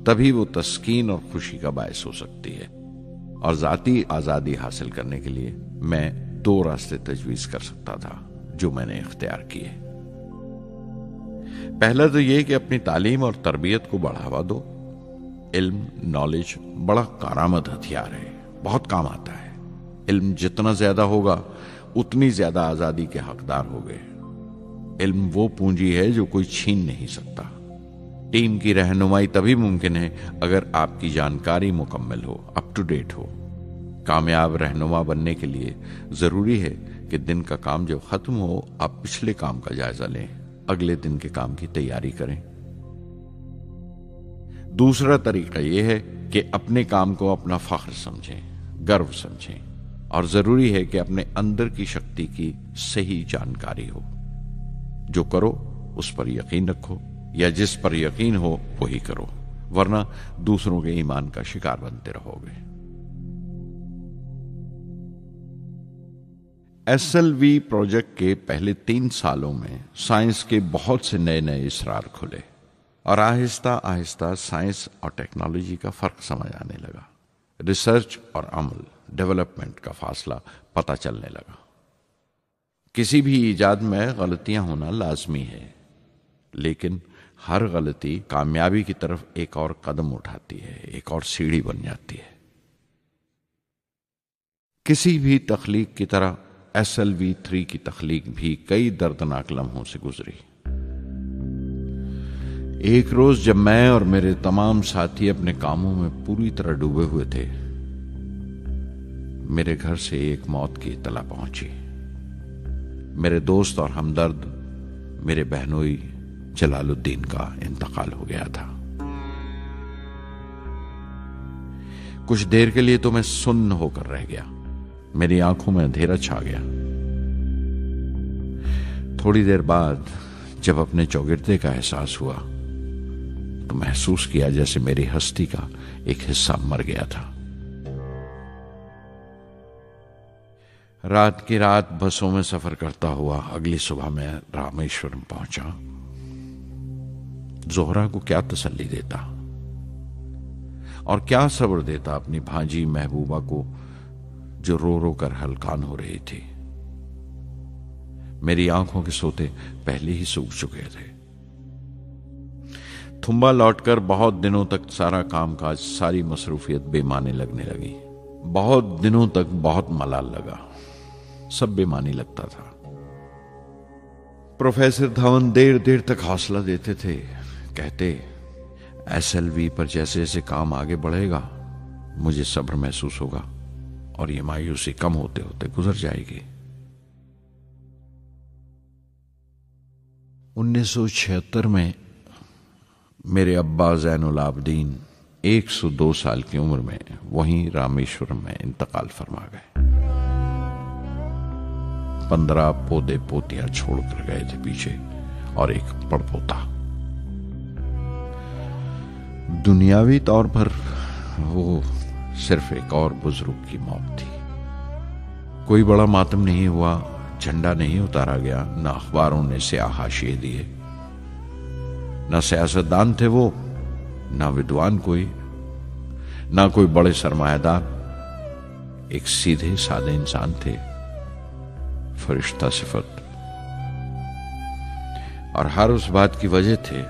तभी वो तस्कीन और खुशी का बायस हो सकती है। और जाती आजादी हासिल करने के लिए मैं 2 रास्ते तजवीज कर सकता था जो मैंने इख्तियार किए। पहला तो यह कि अपनी तालीम और तरबियत को बढ़ावा दो। इल्म, नॉलेज बड़ा कारामद हथियार है, बहुत काम आता है। इल्म जितना ज्यादा होगा उतनी ज्यादा आजादी के हकदार हो गए। इल्म वो पूंजी है जो कोई छीन नहीं सकता। टीम की रहनुमाई तभी मुमकिन है अगर आपकी जानकारी मुकम्मल हो, अप टू डेट हो। कामयाब रहनुमा बनने के लिए जरूरी है कि दिन का काम जब खत्म हो आप पिछले काम का जायजा लें, अगले दिन के काम की तैयारी करें। दूसरा तरीका यह है कि अपने काम को अपना फख्र समझें, गर्व समझें और जरूरी है कि अपने अंदर की शक्ति की सही जानकारी हो। जो करो उस पर यकीन रखो या जिस पर यकीन हो वही करो, वरना दूसरों के ईमान का शिकार बनते रहोगे। SLV प्रोजेक्ट के पहले 3 सालों में साइंस के बहुत से नए नए इसरार खुले और आहिस्ता आहिस्ता साइंस और टेक्नोलॉजी का फर्क समझ आने लगा। रिसर्च और अमल, डेवलपमेंट का फासला पता चलने लगा। किसी भी इजाद में गलतियां होना लाजमी है, लेकिन हर गलती कामयाबी की तरफ एक और कदम उठाती है, एक और सीढ़ी बन जाती है। किसी भी तख्लीक की तरह SLV-3 की तख्लीक भी कई दर्दनाक लम्हों से गुजरी। एक रोज जब मैं और मेरे तमाम साथी अपने कामों में पूरी तरह डूबे हुए थे, मेरे घर से एक मौत की इत्तला पहुंची। मेरे दोस्त और हमदर्द मेरे बहनोई जलालुद्दीन का इंतकाल हो गया था। कुछ देर के लिए तो मैं सुन्न होकर रह गया। मेरी आंखों में अंधेरा छा गया। थोड़ी देर बाद जब अपने चौगिरदे का एहसास हुआ तो महसूस किया जैसे मेरी हस्ती का एक हिस्सा मर गया था। रात की रात बसों में सफर करता हुआ अगली सुबह मैं रामेश्वरम पहुंचा। जोहरा को क्या तसल्ली देता और क्या सब्र देता अपनी भांजी महबूबा को जो रो रो कर हलकान हो रही थी। मेरी आंखों के सोते पहले ही सूख चुके थे। थुम्बा लौटकर बहुत दिनों तक सारा कामकाज, सारी मसरूफियत बेमानी लगने लगी। बहुत दिनों तक बहुत मलाल लगा, सब बेमानी लगता था। प्रोफेसर धवन देर देर तक हौसला देते थे। कहते, SLV पर जैसे जैसे काम आगे बढ़ेगा मुझे सब्र महसूस होगा और ये मायूसी कम होते होते गुजर जाएगी। 1976 में मेरे अब्बा ज़ैनुल आबदीन 102 साल की उम्र में वहीं रामेश्वरम में इंतकाल फरमा गए। 15 पोते पोतियां छोड़कर गए थे पीछे और एक पड़पोता। दुनियावी तौर पर वो सिर्फ एक और बुजुर्ग की मौत थी। कोई बड़ा मातम नहीं हुआ, झंडा नहीं उतारा गया, न अखबारों ने से हाशिए दिए, न सियासतदान थे वो, न विद्वान कोई, न कोई बड़े सरमायादार। एक सीधे सादे इंसान थे, फरिश्ता सिफत, और हर उस बात की वजह थे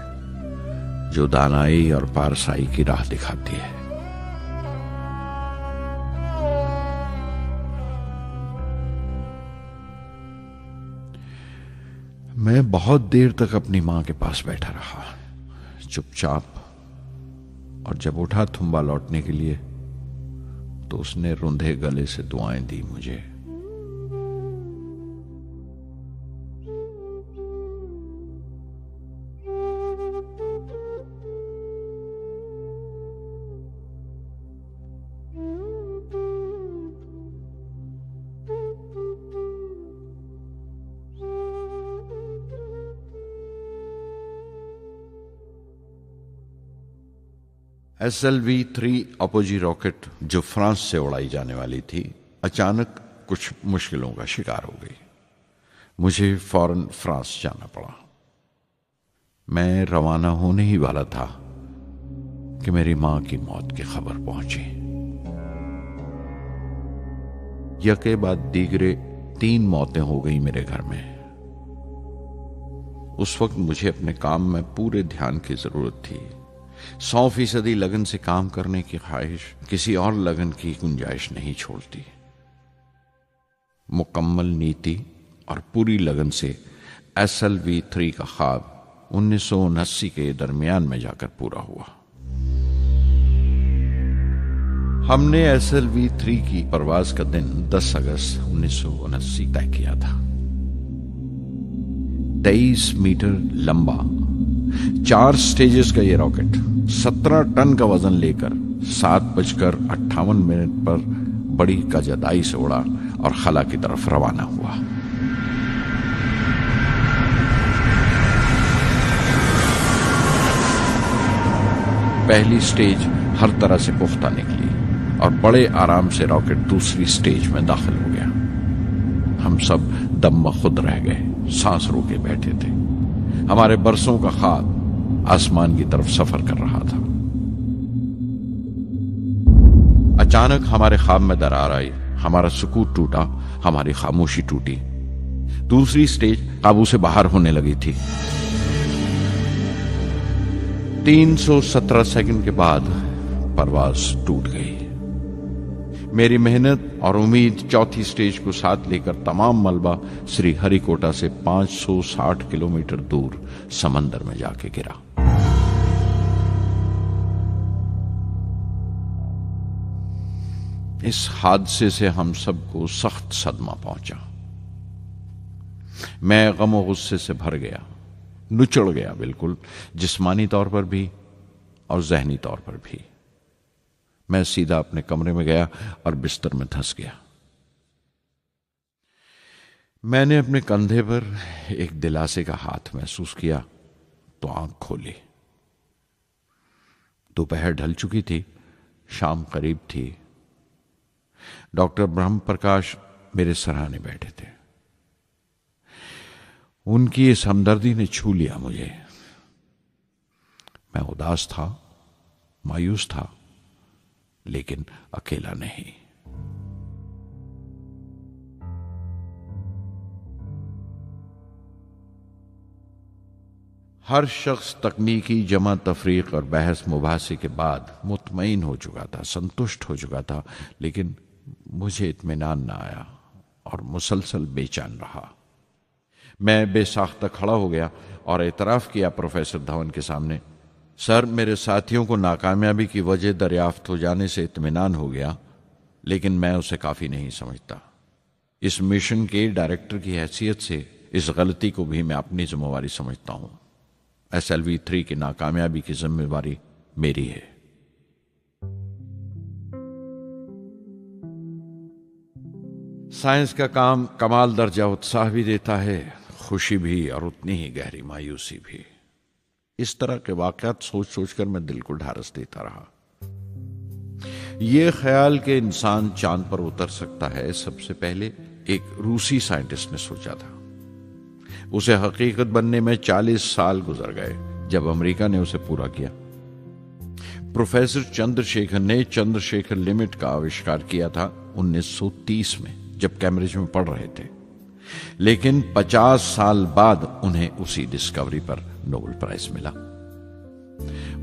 जो दानाई और पारसाई की राह दिखाती है। मैं बहुत देर तक अपनी मां के पास बैठा रहा, चुपचाप, और जब उठा थुम्बा लौटने के लिए तो उसने रुंधे गले से दुआएं दी मुझे। SLV-3 अपोजी रॉकेट जो फ्रांस से उड़ाई जाने वाली थी, अचानक कुछ मुश्किलों का शिकार हो गई। मुझे फौरन फ्रांस जाना पड़ा। मैं रवाना होने ही वाला था कि मेरी मां की मौत की खबर पहुंची। यके बाद दीगरे 3 मौतें हो गई मेरे घर में। उस वक्त मुझे अपने काम में पूरे ध्यान की जरूरत थी। 100% लगन से काम करने की ख्वाहिश किसी और लगन की गुंजाइश नहीं छोड़ती। मुकम्मल नीति और पूरी लगन से SLV-3 का ख्वाब 1979 के दरमियान में जाकर पूरा हुआ। हमने SLV-3 की परवाज का दिन 10 अगस्त 1979 तय किया था। 23 मीटर लंबा 4 स्टेजेस का ये रॉकेट 17 टन का वजन लेकर 7:58 पर बड़ी कजदाई से उड़ा और खला की तरफ रवाना हुआ। पहली स्टेज हर तरह से पुख्ता निकली और बड़े आराम से रॉकेट दूसरी स्टेज में दाखिल हो गया। हम सब दम खुद रह गए, सांस रोके बैठे थे। हमारे बरसों का ख्वाब आसमान की तरफ सफर कर रहा था। अचानक हमारे ख्वाब में दरार आई, हमारा सुकून टूटा, हमारी खामोशी टूटी। दूसरी स्टेज काबू से बाहर होने लगी थी। 317 सेकंड के बाद परवाज टूट गई। मेरी मेहनत और उम्मीद चौथी स्टेज को साथ लेकर तमाम मलबा श्री हरिकोटा से 560 किलोमीटर दूर समंदर में जाके गिरा। इस हादसे से हम सबको सख्त सदमा पहुंचा। मैं गम और गुस्से से भर गया, नुचड़ गया, बिल्कुल जिस्मानी तौर पर भी और जहनी तौर पर भी। मैं सीधा अपने कमरे में गया और बिस्तर में धंस गया। मैंने अपने कंधे पर एक दिलासे का हाथ महसूस किया तो आंख खोली। दोपहर ढल चुकी थी, शाम करीब थी। डॉक्टर ब्रह्म प्रकाश मेरे सराहने बैठे थे। उनकी इस हमदर्दी ने छू लिया मुझे। मैं उदास था, मायूस था, लेकिन अकेला नहीं। हर शख्स तकनीकी जमा तफरीक और बहस मुबासे के बाद मुतमईन हो चुका था, संतुष्ट हो चुका था, लेकिन मुझे इत्मीनान ना आया और मुसलसल बेचैन रहा। मैं बेसाख्ता खड़ा हो गया और एतराफ किया प्रोफेसर धवन के सामने, सर, मेरे साथियों को नाकामयाबी की वजह दरियाफ्त हो जाने से इत्मीनान हो गया, लेकिन मैं उसे काफी नहीं समझता। इस मिशन के डायरेक्टर की हैसियत से इस गलती को भी मैं अपनी जिम्मेवारी समझता हूं। SLV-3 की नाकामयाबी की जिम्मेवारी मेरी है। साइंस का काम कमाल दर्जा उत्साह भी देता है, खुशी भी और उतनी ही गहरी मायूसी भी। इस तरह के वाकयात सोच सोचकर मैं दिल को ढारस देता रहा। यह ख्याल कि इंसान चांद पर उतर सकता है सबसे पहले एक रूसी साइंटिस्ट ने सोचा था। उसे हकीकत बनने में 40 साल गुजर गए जब अमेरिका ने उसे पूरा किया। प्रोफेसर चंद्रशेखर ने चंद्रशेखर लिमिट का आविष्कार किया था 1930 में, जब कैम्ब्रिज में पढ़ रहे थे। लेकिन 50 साल बाद उन्हें उसी डिस्कवरी पर नोबेल प्राइज मिला।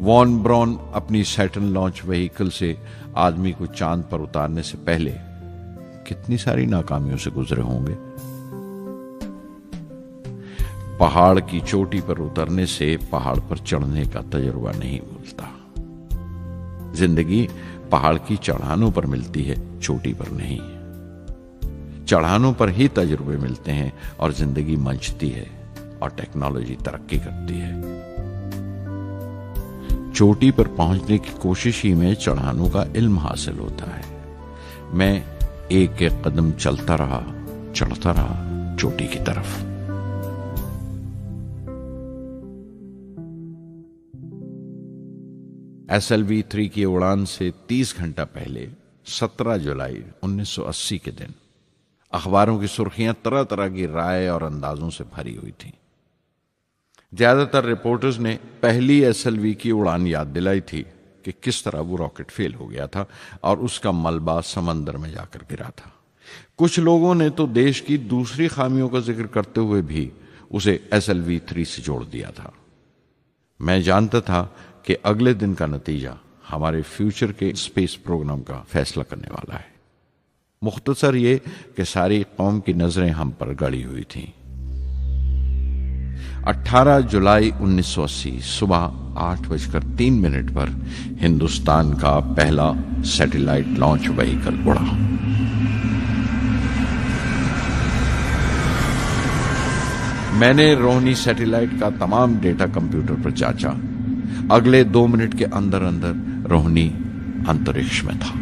वॉन ब्रॉन अपनी सैटर्न लॉन्च व्हीकल से आदमी को चांद पर उतारने से पहले कितनी सारी नाकामियों से गुजरे होंगे। पहाड़ की चोटी पर उतरने से पहाड़ पर चढ़ने का तजुर्बा नहीं मिलता। जिंदगी पहाड़ की चढ़ानों पर मिलती है, चोटी पर नहीं। चढ़ानों पर ही तजुर्बे मिलते हैं और जिंदगी मंचती है और टेक्नोलॉजी तरक्की करती है। चोटी पर पहुंचने की कोशिश ही में चढ़ानों का इल्म हासिल होता है। मैं एक एक कदम चलता रहा, चढ़ता रहा चोटी की तरफ। SLV-3 की उड़ान से 30 घंटा पहले 17 जुलाई 1980 के दिन अखबारों की सुर्खियां तरह तरह की राय और अंदाजों से भरी हुई थीं। ज्यादातर रिपोर्टर्स ने पहली SLV की उड़ान याद दिलाई थी कि किस तरह वो रॉकेट फेल हो गया था और उसका मलबा समंदर में जाकर गिरा था। कुछ लोगों ने तो देश की दूसरी खामियों का जिक्र करते हुए भी उसे SLV-3 से जोड़ दिया था। मैं जानता था कि अगले दिन का नतीजा हमारे फ्यूचर के स्पेस प्रोग्राम का फैसला करने वाला है। मुख्तसर ये कि सारी कौम की नजरें हम पर गड़ी हुई थीं। 18 जुलाई 1980 सुबह 8:03 पर हिंदुस्तान का पहला सैटेलाइट लॉन्च व्हीकल उड़ा। मैंने रोहिणी सैटेलाइट का तमाम डेटा कंप्यूटर पर जांचा। अगले 2 मिनट के अंदर अंदर रोहिणी अंतरिक्ष में था।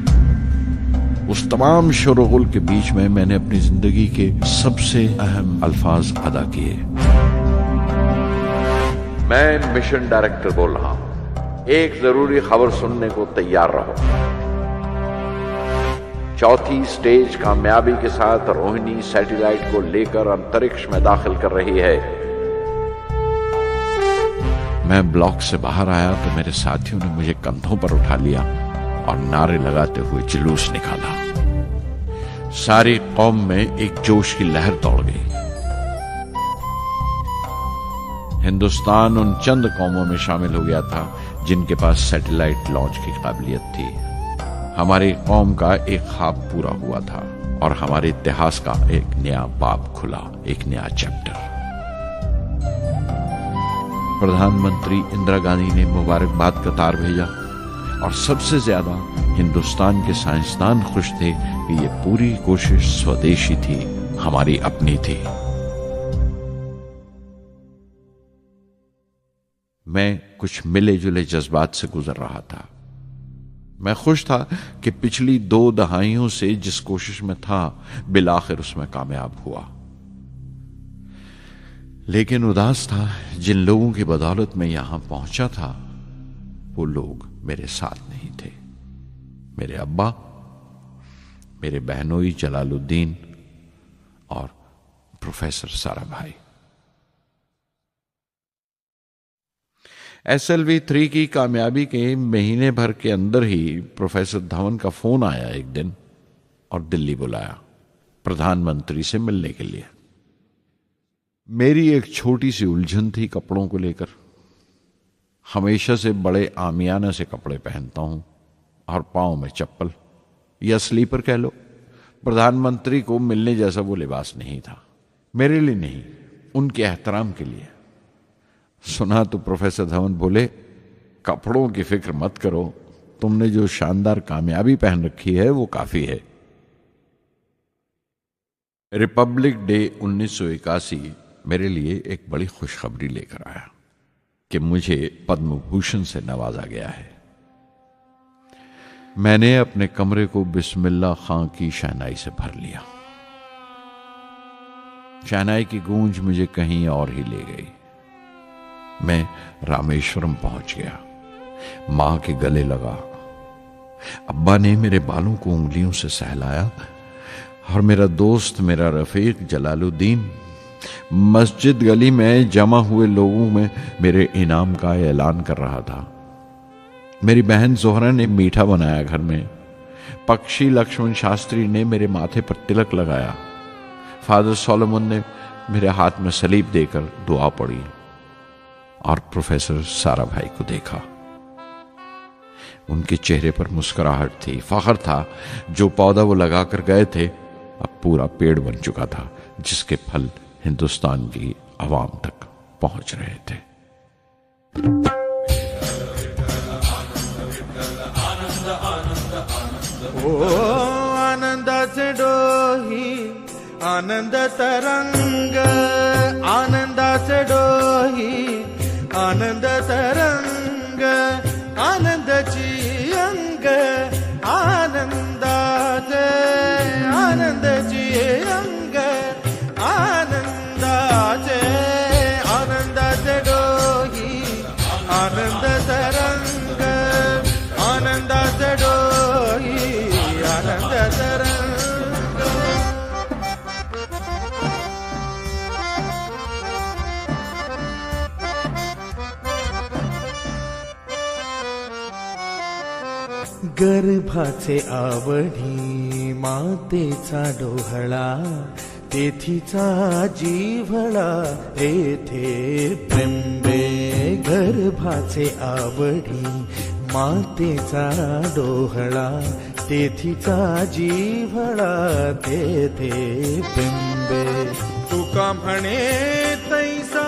उस तमाम शोरगुल के बीच में मैंने अपनी जिंदगी के सबसे अहम अल्फाज अदा किए। मैं मिशन डायरेक्टर बोल रहा हूं, एक जरूरी खबर सुनने को तैयार रहो। चौथी स्टेज कामयाबी के साथ रोहिणी सैटेलाइट को लेकर अंतरिक्ष में दाखिल कर रही है। मैं ब्लॉक से बाहर आया तो मेरे साथियों ने मुझे कंधों पर उठा लिया और नारे लगाते हुए जुलूस निकाला। सारी कौम में एक जोश की लहर दौड़ गई। हिंदुस्तान उन चंद कौमों में शामिल हो गया था जिनके पास सैटेलाइट लॉन्च की काबिलियत थी। हमारी कौम का एक ख्वाब पूरा हुआ था और हमारे इतिहास का एक नया बाब खुला, एक नया चैप्टर। प्रधानमंत्री इंदिरा गांधी ने मुबारकबाद का तार भेजा और सबसे ज्यादा हिंदुस्तान के साइंसदान खुश थे कि ये पूरी कोशिश स्वदेशी थी, हमारी अपनी थी। मैं कुछ मिले जुले जज्बात से गुजर रहा था। मैं खुश था कि पिछली 2 दहाइयों से जिस कोशिश में था बिलाखिर उसमें कामयाब हुआ। लेकिन उदास था जिन लोगों की बदौलत में यहां पहुंचा था वो लोग मेरे साथ नहीं थे। मेरे अब्बा, मेरे बहनोई जलालुद्दीन और प्रोफेसर साराभाई। SLV-3 की कामयाबी के महीने भर के अंदर ही प्रोफेसर धवन का फोन आया एक दिन और दिल्ली बुलाया प्रधानमंत्री से मिलने के लिए। मेरी एक छोटी सी उलझन थी कपड़ों को लेकर। हमेशा से बड़े आमियाना से कपड़े पहनता हूं और पांव में चप्पल या स्लीपर कह लो। प्रधानमंत्री को मिलने जैसा वो लिबास नहीं था, मेरे लिए नहीं, उनके एहतराम के लिए। सुना तो प्रोफेसर धवन बोले, कपड़ों की फिक्र मत करो, तुमने जो शानदार कामयाबी पहन रखी है वो काफी है। रिपब्लिक डे 1981 मेरे लिए एक बड़ी खुशखबरी लेकर आया कि मुझे पद्म भूषण से नवाजा गया है। मैंने अपने कमरे को बिस्मिल्लाह खां की शहनाई से भर लिया। शहनाई की गूंज मुझे कहीं और ही ले गई। मैं रामेश्वरम पहुंच गया, मां के गले लगा। अब्बा ने मेरे बालों को उंगलियों से सहलाया और मेरा दोस्त, मेरा रफीक जलालुद्दीन मस्जिद गली में जमा हुए लोगों में मेरे इनाम का ऐलान कर रहा था। मेरी बहन जोहरा ने मीठा बनाया घर में। पक्षी लक्ष्मण शास्त्री ने मेरे माथे पर तिलक लगाया। फादर सोलोमन ने मेरे हाथ में सलीब देकर दुआ पढ़ी और प्रोफेसर सारा भाई को देखा। उनके चेहरे पर मुस्कुराहट थी, फख्र था। जो पौधा वो लगाकर गए थे अब पूरा पेड़ बन चुका था, जिसके फल हिंदुस्तान की आवाम तक पहुंच रहे थे। ओ आनंदाचे डोही आनंद तरंग, आनंदाचे डोही आनंद तरंग, आनंदाची अंग, आनंदाचे आनंदाची अंग, आनंदाचे आनंदाचे डोही आनंद तरंग, आनंदाचे डोही आनंद तरंग। गर्भाचे आवडी मातेचा डोहळा, तेथीचा जीवळा येथे प्रेंबे। गर्भाचे आवडी मातेचा डोहळा, तेथीचा जीवळा तेथे प्रेंबे। तुका म्हणे तैसा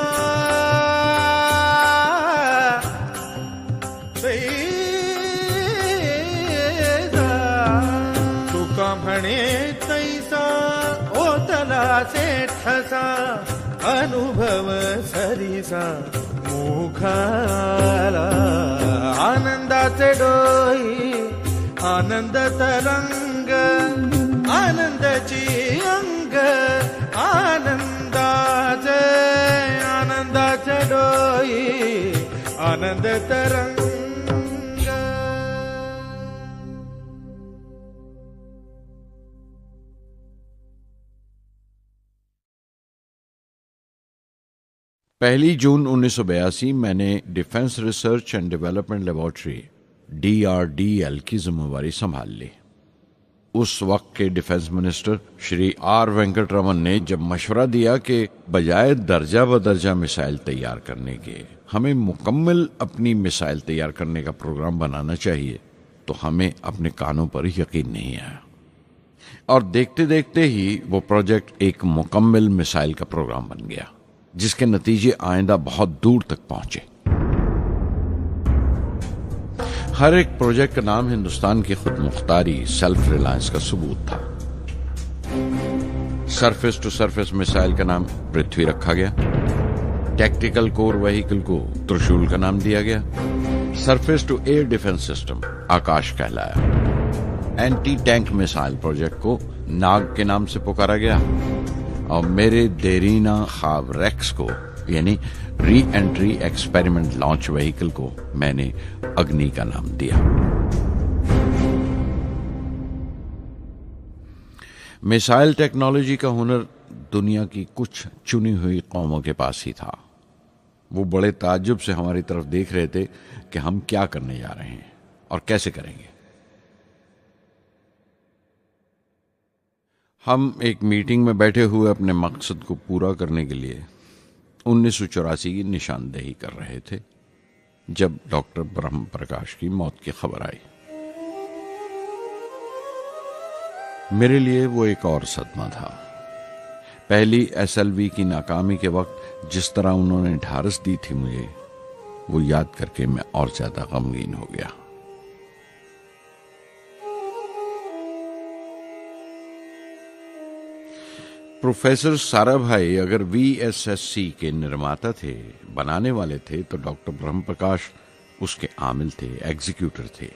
तुका म्हणे तैसा ओतलाचे ठसा, अनुभव सरीसा मुखाला। आनंदाचे डोही आनंद तरंग, आनंदाची अंग, आनंदाचे आनंदाचे डोही आनंद तरंग। पहली जून 1982 मैंने defence research and development laboratory DRDL की जिम्मेवारी संभाल ली। उस वक्त के defence minister Shri R Venkataraman ने जब मशवरा दिया कि बजाय दर्जा बदर्जा मिसाइल तैयार करने के हमें मुकम्मल अपनी मिसाइल तैयार करने का प्रोग्राम बनाना चाहिए, तो हमें अपने कानों पर यकीन नहीं आया और देखते देखते ही वो प्रोजेक्ट एक मुकम्मल मिसाइल का प्रोग्राम बन गया, जिसके नतीजे आइंदा बहुत दूर तक पहुंचे। हर एक प्रोजेक्ट का नाम हिंदुस्तान की खुद मुख्तारी, सेल्फ रिलायंस का सबूत था। सरफेस टू सरफेस मिसाइल का नाम पृथ्वी रखा गया, टैक्टिकल कोर व्हीकल को त्रिशूल का नाम दिया गया, surface to air defence system Akash कहलाया, एंटी टैंक मिसाइल प्रोजेक्ट को नाग के नाम से पुकारा गया और मेरे देरीना ख्वाब रेक्स को यानी re entry experiment launch vehicle को मैंने अग्नि का नाम दिया। मिसाइल टेक्नोलॉजी का हुनर दुनिया की कुछ चुनी हुई कौमों के पास ही था। वो बड़े ताज्जुब से हमारी तरफ देख रहे थे कि हम क्या करने जा रहे हैं और कैसे करेंगे। हम एक मीटिंग में बैठे हुए अपने मकसद को पूरा करने के लिए 1984 की निशानदेही कर रहे थे जब डॉक्टर ब्रह्म प्रकाश की मौत की खबर आई। मेरे लिए वो एक और सदमा था। पहली SLV की नाकामी के वक्त जिस तरह उन्होंने ढारस दी थी मुझे, वो याद करके मैं और ज्यादा गमगीन हो गया। प्रोफेसर साराभाई अगर VSSC के निर्माता थे, बनाने वाले थे, तो डॉक्टर ब्रह्म प्रकाश उसके आमिल थे, एग्जीक्यूटर थे।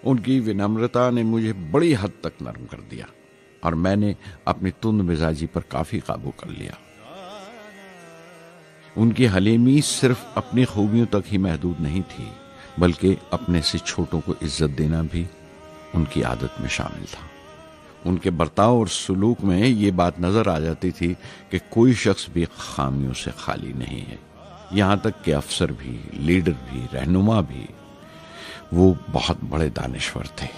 उनकी विनम्रता ने मुझे बड़ी हद तक नरम कर दिया। और मैंने अपनी तुंद मिजाजी पर काफी काबू कर लिया। उनकी हलीमी सिर्फ अपनी खूबियों तक ही महदूद नहीं थी, बल्कि अपने से छोटों को इज्जत देना भी उनकी आदत में शामिल था। उनके बर्ताव और सलूक में ये बात नजर आ जाती थी कि कोई शख्स भी खामियों से खाली नहीं है। यहां तक कि अफसर भी, लीडर भी, रहनुमा भी। वो बहुत बड़े दानिश्वर थे।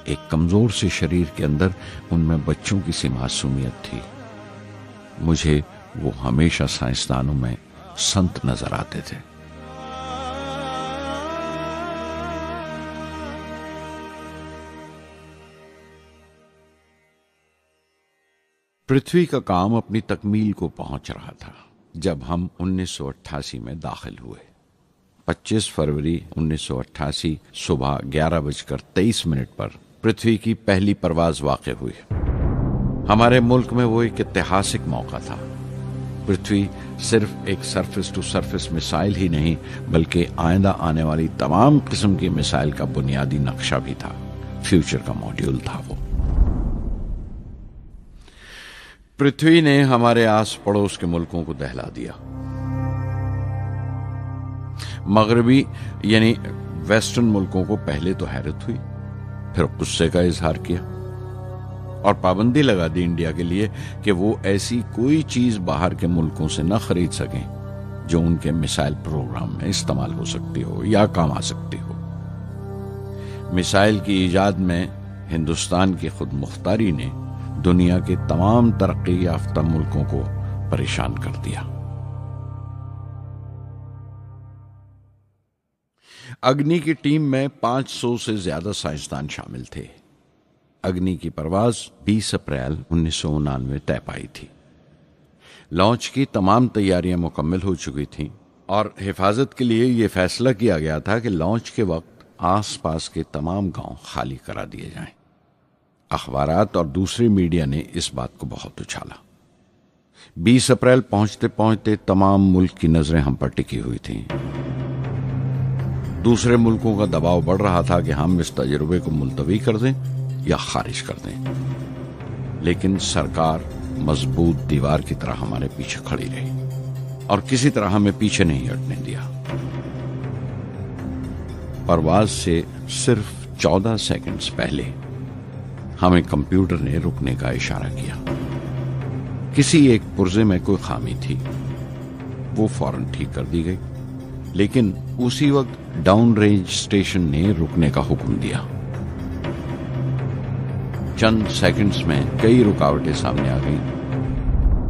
एक कमजोर से शरीर के अंदर उनमें बच्चों की सी मासूमियत थी। मुझे वो हमेशा साइंसदानों में संत नजर आते थे। पृथ्वी का काम अपनी तकमील को पहुंच रहा था जब हम 1988 में दाखिल हुए। 25 फरवरी 1988 सुबह 11:23 पर पृथ्वी की पहली परवाज वाक़ हुई। हमारे मुल्क में वो एक ऐतिहासिक मौका था। पृथ्वी सिर्फ एक सरफेस टू सरफेस मिसाइल ही नहीं, बल्कि आइंदा आने वाली तमाम किस्म की मिसाइल का बुनियादी नक्शा भी था। फ्यूचर का मॉड्यूल था वो। पृथ्वी ने हमारे आस पड़ोस के मुल्कों को दहला दिया। मगरबी यानी वेस्टर्न मुल्कों को पहले तो हैरत हुई, फिर गुस्से का इजहार किया और पाबंदी लगा दी इंडिया के लिए कि वो ऐसी कोई चीज बाहर के मुल्कों से न खरीद सकें जो उनके मिसाइल प्रोग्राम में इस्तेमाल हो सकती हो या काम आ सकती हो। मिसाइल की इजाद में हिंदुस्तान की खुद मुख्तारी ने दुनिया के तमाम तरक्की याफ्ता मुल्कों को परेशान कर दिया। अग्नि की टीम में 500 से ज्यादा साइंसदान शामिल थे। अग्नि की परवाज 20 अप्रैल 1999 तय पाई थी। लॉन्च की तमाम तैयारियां मुकम्मल हो चुकी थीं और हिफाजत के लिए यह फैसला किया गया था कि लॉन्च के वक्त आसपास के तमाम गांव खाली करा दिए जाएं। अखबारात और दूसरी मीडिया ने इस बात को बहुत उछाला। 20 अप्रैल पहुंचते पहुंचते तमाम मुल्क की नजरें हम पर टिकी हुई थीं। दूसरे मुल्कों का दबाव बढ़ रहा था कि हम इस तजुर्बे को मुलतवी कर दें या खारिज कर दें, लेकिन सरकार मजबूत दीवार की तरह हमारे पीछे खड़ी रही और किसी तरह हमें पीछे नहीं हटने दिया। परवाज से सिर्फ 14 सेकंड्स पहले हमें कंप्यूटर ने रुकने का इशारा किया। किसी एक पुर्जे में कोई खामी थी, वो फौरन ठीक कर दी गई, लेकिन उसी वक्त डाउन रेंज स्टेशन ने रुकने का हुक्म दिया। चंद सेकंड्स में कई रुकावटें सामने आ गईं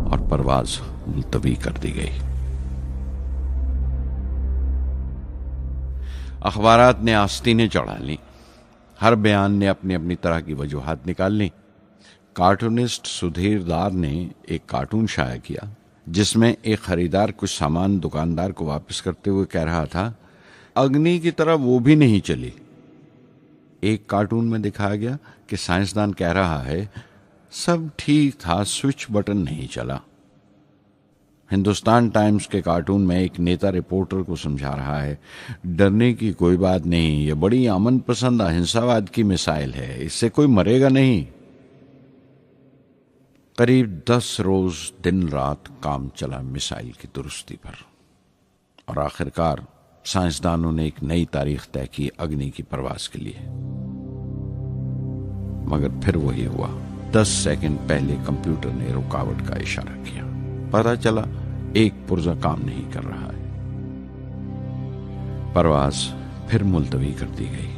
और परवाज मुलतवी कर दी गई। अखबारात ने आस्तीनें चढ़ा लीं। हर बयान ने अपनी अपनी तरह की वजूहात निकाल ली। कार्टूनिस्ट सुधीर दार ने एक कार्टून शाया किया जिसमें एक खरीदार कुछ सामान दुकानदार को वापस करते हुए कह रहा था, अग्नि की तरह वो भी नहीं चली। एक कार्टून में दिखाया गया कि साइंसदान कह रहा है, सब ठीक था, स्विच बटन नहीं चला। हिंदुस्तान टाइम्स के कार्टून में एक नेता रिपोर्टर को समझा रहा है, डरने की कोई बात नहीं, ये बड़ी अमन पसंद अहिंसावाद की मिसाइल है, इससे कोई मरेगा नहीं। करीब 10 रोज दिन रात काम चला मिसाइल की दुरुस्ती पर और आखिरकार साइंसदानों ने एक नई तारीख तय की अग्नि की परवाज के लिए। मगर फिर वही हुआ। 10 सेकंड पहले कंप्यूटर ने रुकावट का इशारा किया। पता चला एक पुर्जा काम नहीं कर रहा है। परवाज फिर मुलतवी कर दी गई।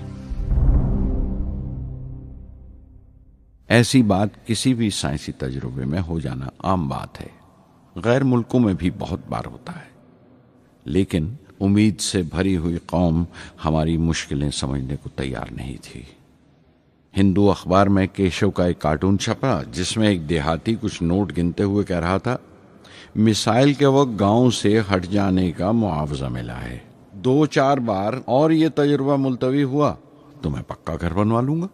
ऐसी बात किसी भी साइंसी तजुर्बे में हो जाना आम बात है। गैर मुल्कों में भी बहुत बार होता है, लेकिन उम्मीद से भरी हुई कौम हमारी मुश्किलें समझने को तैयार नहीं थी। हिंदू अखबार में केशव का एक कार्टून छपा जिसमें एक देहाती कुछ नोट गिनते हुए कह रहा था, मिसाइल के वक्त गांव से हट जाने का मुआवजा मिला है। 2-4 बार और ये तजुर्बा मुलतवी हुआ तो मैं पक्का घर बनवा लूंगा।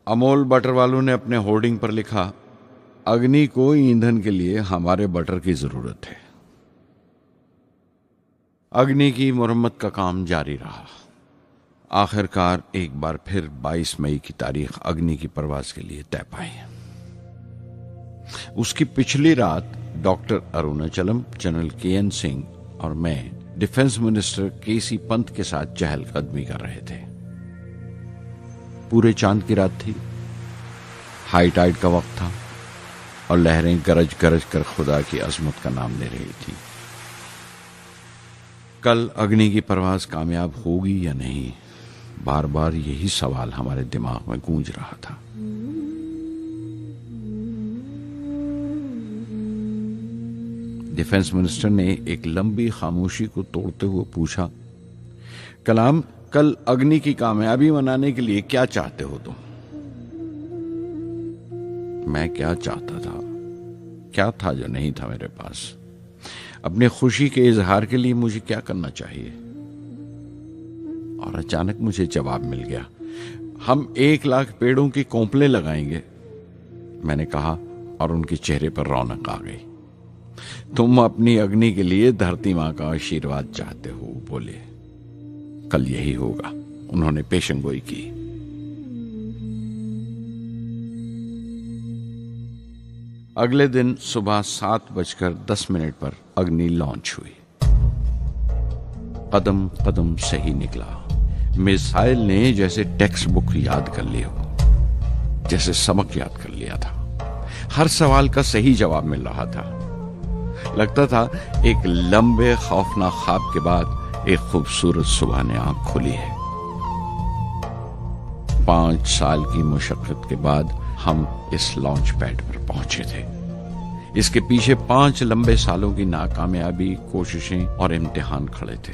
अमोल बटर वालों ने अपने होर्डिंग पर लिखा, अग्नि को ईंधन के लिए हमारे बटर की जरूरत है। अग्नि की मुरम्मत का काम जारी रहा। आखिरकार एक बार फिर 22 मई की तारीख अग्नि की परवाज के लिए तय पाई। उसकी पिछली रात doctor Arunachalam, general KN Singh और मैं डिफेंस मिनिस्टर KC पंत के साथ चहलकदमी कर रहे थे। पूरे चांद की रात थी, हाई टाइड का वक्त था और लहरें गरज गरज कर खुदा की अजमत का नाम ले रही थी। कल अग्नि की परवाज कामयाब होगी या नहीं, बार बार यही सवाल हमारे दिमाग में गूंज रहा था। डिफेंस मिनिस्टर ने एक लंबी खामोशी को तोड़ते हुए पूछा, कलाम, कल अग्नि की कामयाबी मनाने के लिए क्या चाहते हो तुम? मैं क्या चाहता था? क्या था जो नहीं था मेरे पास? अपनी खुशी के इजहार के लिए मुझे क्या करना चाहिए? और अचानक मुझे जवाब मिल गया, हम 1 लाख पेड़ों की कोंपलें लगाएंगे, मैंने कहा और उनके चेहरे पर रौनक आ गई। तुम अपनी अग्नि के लिए धरती मां का आशीर्वाद चाहते हो, बोले। कल यही होगा, उन्होंने पेशंगोई की। अगले दिन सुबह 7:10 पर अग्नि लॉन्च हुई। कदम कदम से ही निकला। मिसाइल ने जैसे टेक्स्ट बुक याद कर ली हो, जैसे सबक याद कर लिया था। हर सवाल का सही जवाब मिल रहा था। लगता था एक लंबे खौफनाक ख्वाब के बाद एक खूबसूरत सुबह ने आंख खोली है। 5 साल की मुशक्कत के बाद हम इस लॉन्च पैड पर पहुंचे थे। इसके पीछे 5 लंबे सालों की नाकामयाबी, कोशिशें और इम्तिहान खड़े थे।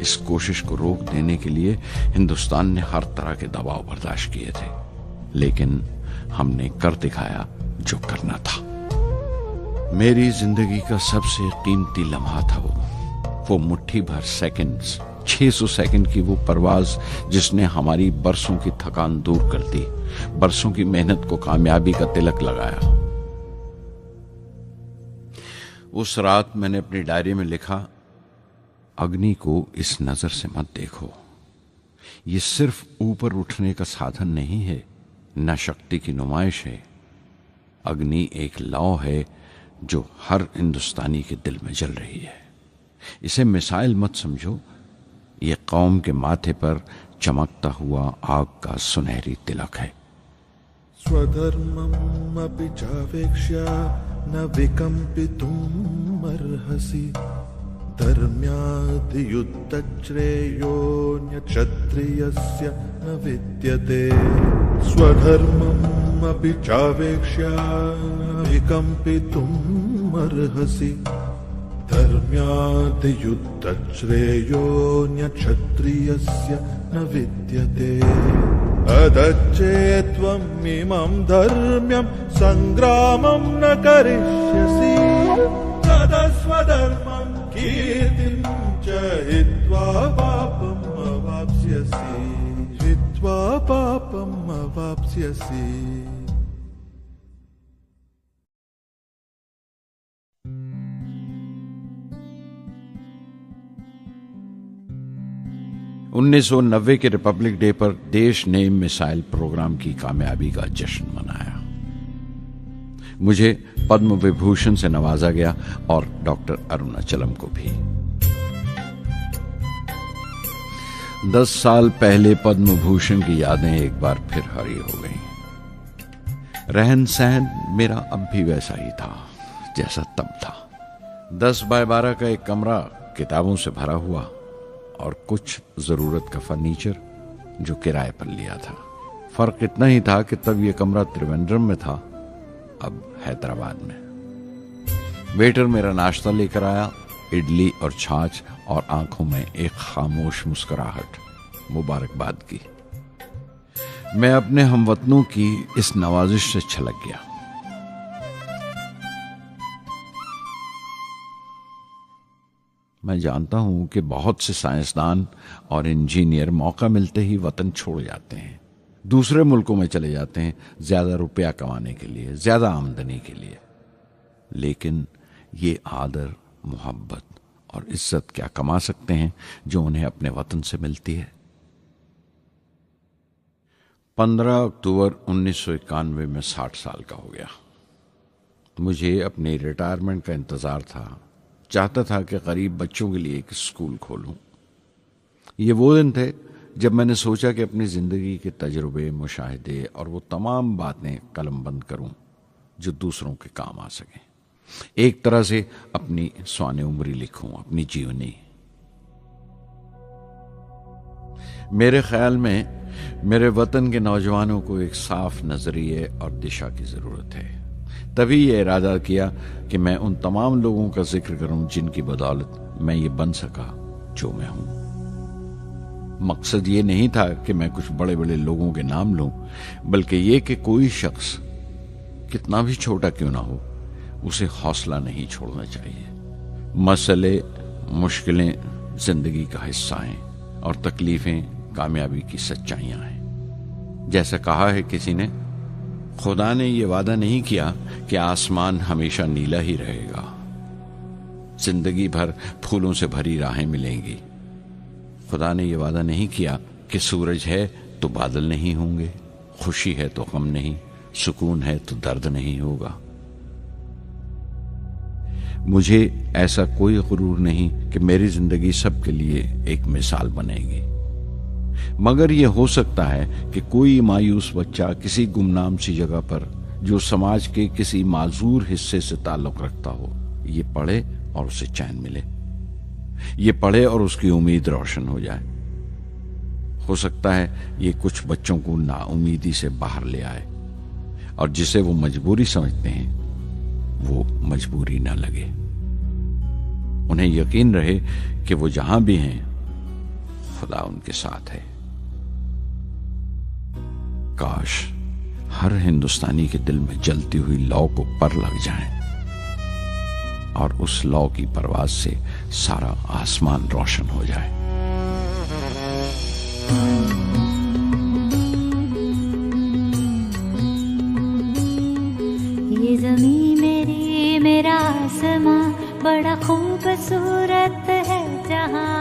इस कोशिश को रोक देने के लिए हिंदुस्तान ने हर तरह के दबाव बर्दाश्त किए थे, लेकिन हमने कर दिखाया जो करना था। मेरी जिंदगी का सबसे कीमती लम्हा था वो मुट्ठी भर सेकंड्स, 600 सेकंड की वो परवाज जिसने हमारी बरसों की थकान दूर कर दी, बरसों की मेहनत को कामयाबी का तिलक लगाया। उस रात मैंने अपनी डायरी में लिखा, अग्नि को इस नजर से मत देखो। ये सिर्फ ऊपर उठने का साधन नहीं है, न शक्ति की नुमाइश है। अग्नि एक लौ है जो हर हिंदुस्तानी के दिल में जल रही है। इसे मिसाइल मत समझो, ये कौम के माथे पर चमकता हुआ आग का सुनहरी तिलक है। स्वधर्मम् अपि चावेक्ष्य न विकम्पितुम् अर्हसि, धर्म्याद् युद्धश्रेयोऽन्य क्षत्रियस्य न विद्यते। स्वधर्मम् अपि चावेक्ष्य न विकम्पितुम् अर्हसि, धर्म्याद् युद्धश्रेयोऽन्य क्षत्रियस्य न विद्यते। अदच्चेत्त्वम् इमं धर्म्यं संग्रामं न करिष्यसि, तदा स्वधर्मं कीर्तिं च हित्वा पापम् अवाप्स्यसि, हित्वा पापम् अवाप्स्यसि। उन्नीस 1990 के रिपब्लिक डे पर देश ने मिसाइल प्रोग्राम की कामयाबी का जश्न मनाया। मुझे पद्म विभूषण से नवाजा गया और डॉक्टर अरुणाचलम को भी। 10 साल पहले पद्म भूषण की यादें एक बार फिर हरी हो गईं। रहन सहन मेरा अब भी वैसा ही था जैसा तब था। 10 बाय 12 का एक कमरा किताबों से भरा हुआ और कुछ जरूरत का फर्नीचर जो किराए पर लिया था। फर्क इतना ही था कि तब यह कमरा त्रिवेंद्रम में था, अब हैदराबाद में। वेटर मेरा नाश्ता लेकर आया, इडली और छाछ, और आंखों में एक खामोश मुस्कुराहट, मुबारकबाद की। मैं अपने हमवतनों की इस नवाजिश से छलक गया। मैं जानता हूं कि बहुत से साइंसदान और इंजीनियर मौका मिलते ही वतन छोड़ जाते हैं, दूसरे मुल्कों में चले जाते हैं ज्यादा रुपया कमाने के लिए, ज्यादा आमदनी के लिए। लेकिन ये आदर, मोहब्बत और इज्जत क्या कमा सकते हैं जो उन्हें अपने वतन से मिलती है। 15 अक्टूबर 1991 में 60 साल का हो गया। मुझे अपने रिटायरमेंट का इंतज़ार था। चाहता था कि गरीब बच्चों के लिए एक स्कूल खोलूं। ये वो दिन थे जब मैंने सोचा कि अपनी ज़िंदगी के तजुर्बे, मुशाहिदे और वो तमाम बातें कलमबंद करूं जो दूसरों के काम आ सकें। एक तरह से अपनी स्वाने उम्री लिखूं, अपनी जीवनी। मेरे ख्याल में मेरे वतन के नौजवानों को एक साफ नजरिए और दिशा की जरूरत है। तभी ये इरादा किया कि मैं उन तमाम लोगों का जिक्र करूं जिनकी बदौलत मैं ये बन सका जो मैं हूं। मकसद ये नहीं था कि मैं कुछ बड़े बड़े लोगों के नाम लूं, बल्कि ये कि कोई शख्स कितना भी छोटा क्यों ना हो, उसे हौसला नहीं छोड़ना चाहिए। मसले, मुश्किलें जिंदगी का हिस्सा हैं और तकलीफें कामयाबी की सच्चाइयां हैं। जैसा कहा है किसी ने, खुदा ने यह वादा नहीं किया कि आसमान हमेशा नीला ही रहेगा, जिंदगी भर फूलों से भरी राहें मिलेंगी। खुदा ने यह वादा नहीं किया कि सूरज है तो बादल नहीं होंगे, खुशी है तो गम नहीं, सुकून है तो दर्द नहीं होगा। मुझे ऐसा कोई गुरूर नहीं कि मेरी जिंदगी सबके लिए एक मिसाल बनेगी, मगर यह हो सकता है कि कोई मायूस बच्चा किसी गुमनाम सी जगह पर जो समाज के किसी माजूर हिस्से से ताल्लुक रखता हो, ये पढ़े और उसे चैन मिले, ये पढ़े और उसकी उम्मीद रोशन हो जाए। हो सकता है ये कुछ बच्चों को नाउमीदी से बाहर ले आए और जिसे वो मजबूरी समझते हैं वो मजबूरी ना लगे। उन्हें यकीन रहे कि वो जहां भी हैं खुदा उनके साथ है। काश हर हिंदुस्तानी के दिल में जलती हुई लौ को पर लग जाए और उस लौ की परवाज से सारा आसमान रोशन हो जाए। ये ज़मीं मेरी, मेरा आसमां, बड़ा खूबसूरत है जहां।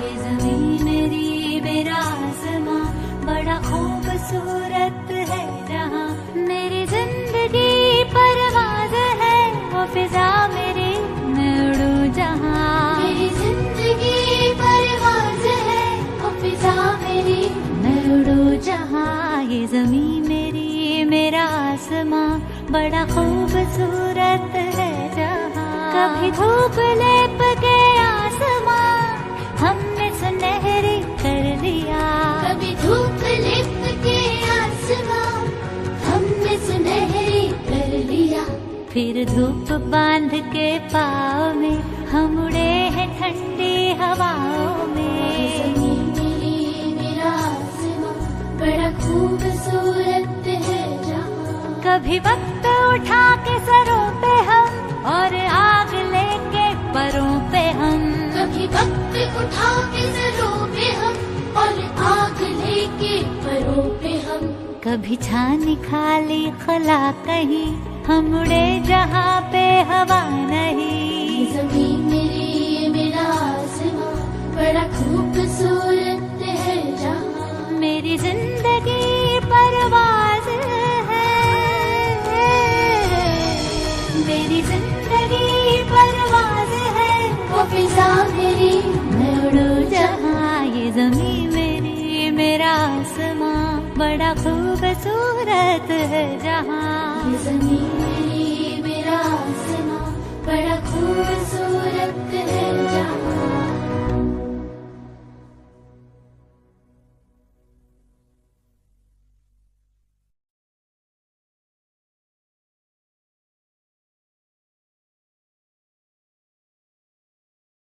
ये ज़मीं मेरी, मेरा आसमां, बड़ा खूबसूरत है जहां। मेरी जिंदगी परवाज़ है, वो फिजा मेरी, मैं उड़ूं जहां। मेरी जिंदगी परवाज़ है, वो फिजा मेरी, मैं उड़ूं जहां। ये ज़मीं मेरी, मेरा आसमां, बड़ा खूबसूरत है जहां। कभी धूप लेप के आसमां हमने सुनहरी कर दिया। कभी धूप लेप के आसमां हमने सुनहरी कर लिया। फिर धूप बांध के पाँव में हम उड़े हैं ठंडी हवाओं में। ज़मीं मेरी, मेरा आसमां, बड़ा खूबसूरत है जहां। कभी वक्त उठा के सरों पे हम और आग लेके परों पे हम। कभी वक्त उठा के सरों पे हम और आग लेके परों पे हम। कभी छानी खाली खला कहीं, हम उड़े जहाँ पे हवा नहीं। ज़मीं मेरी, मेरा आसमां, बड़ा खूबसूरत है जहां। मेरी जिंदगी परवाज़ है, मेरी जिंदगी परवाज़ है, वो फिजा मेरी, मैं उड़ूं जहां। ये ज़मीं मेरी, मेरा आसमां, बड़ा खूबसूरत है जहां। ये ज़मीं मेरी, मेरा आसमां, बड़ा खूबसूरत है जहां।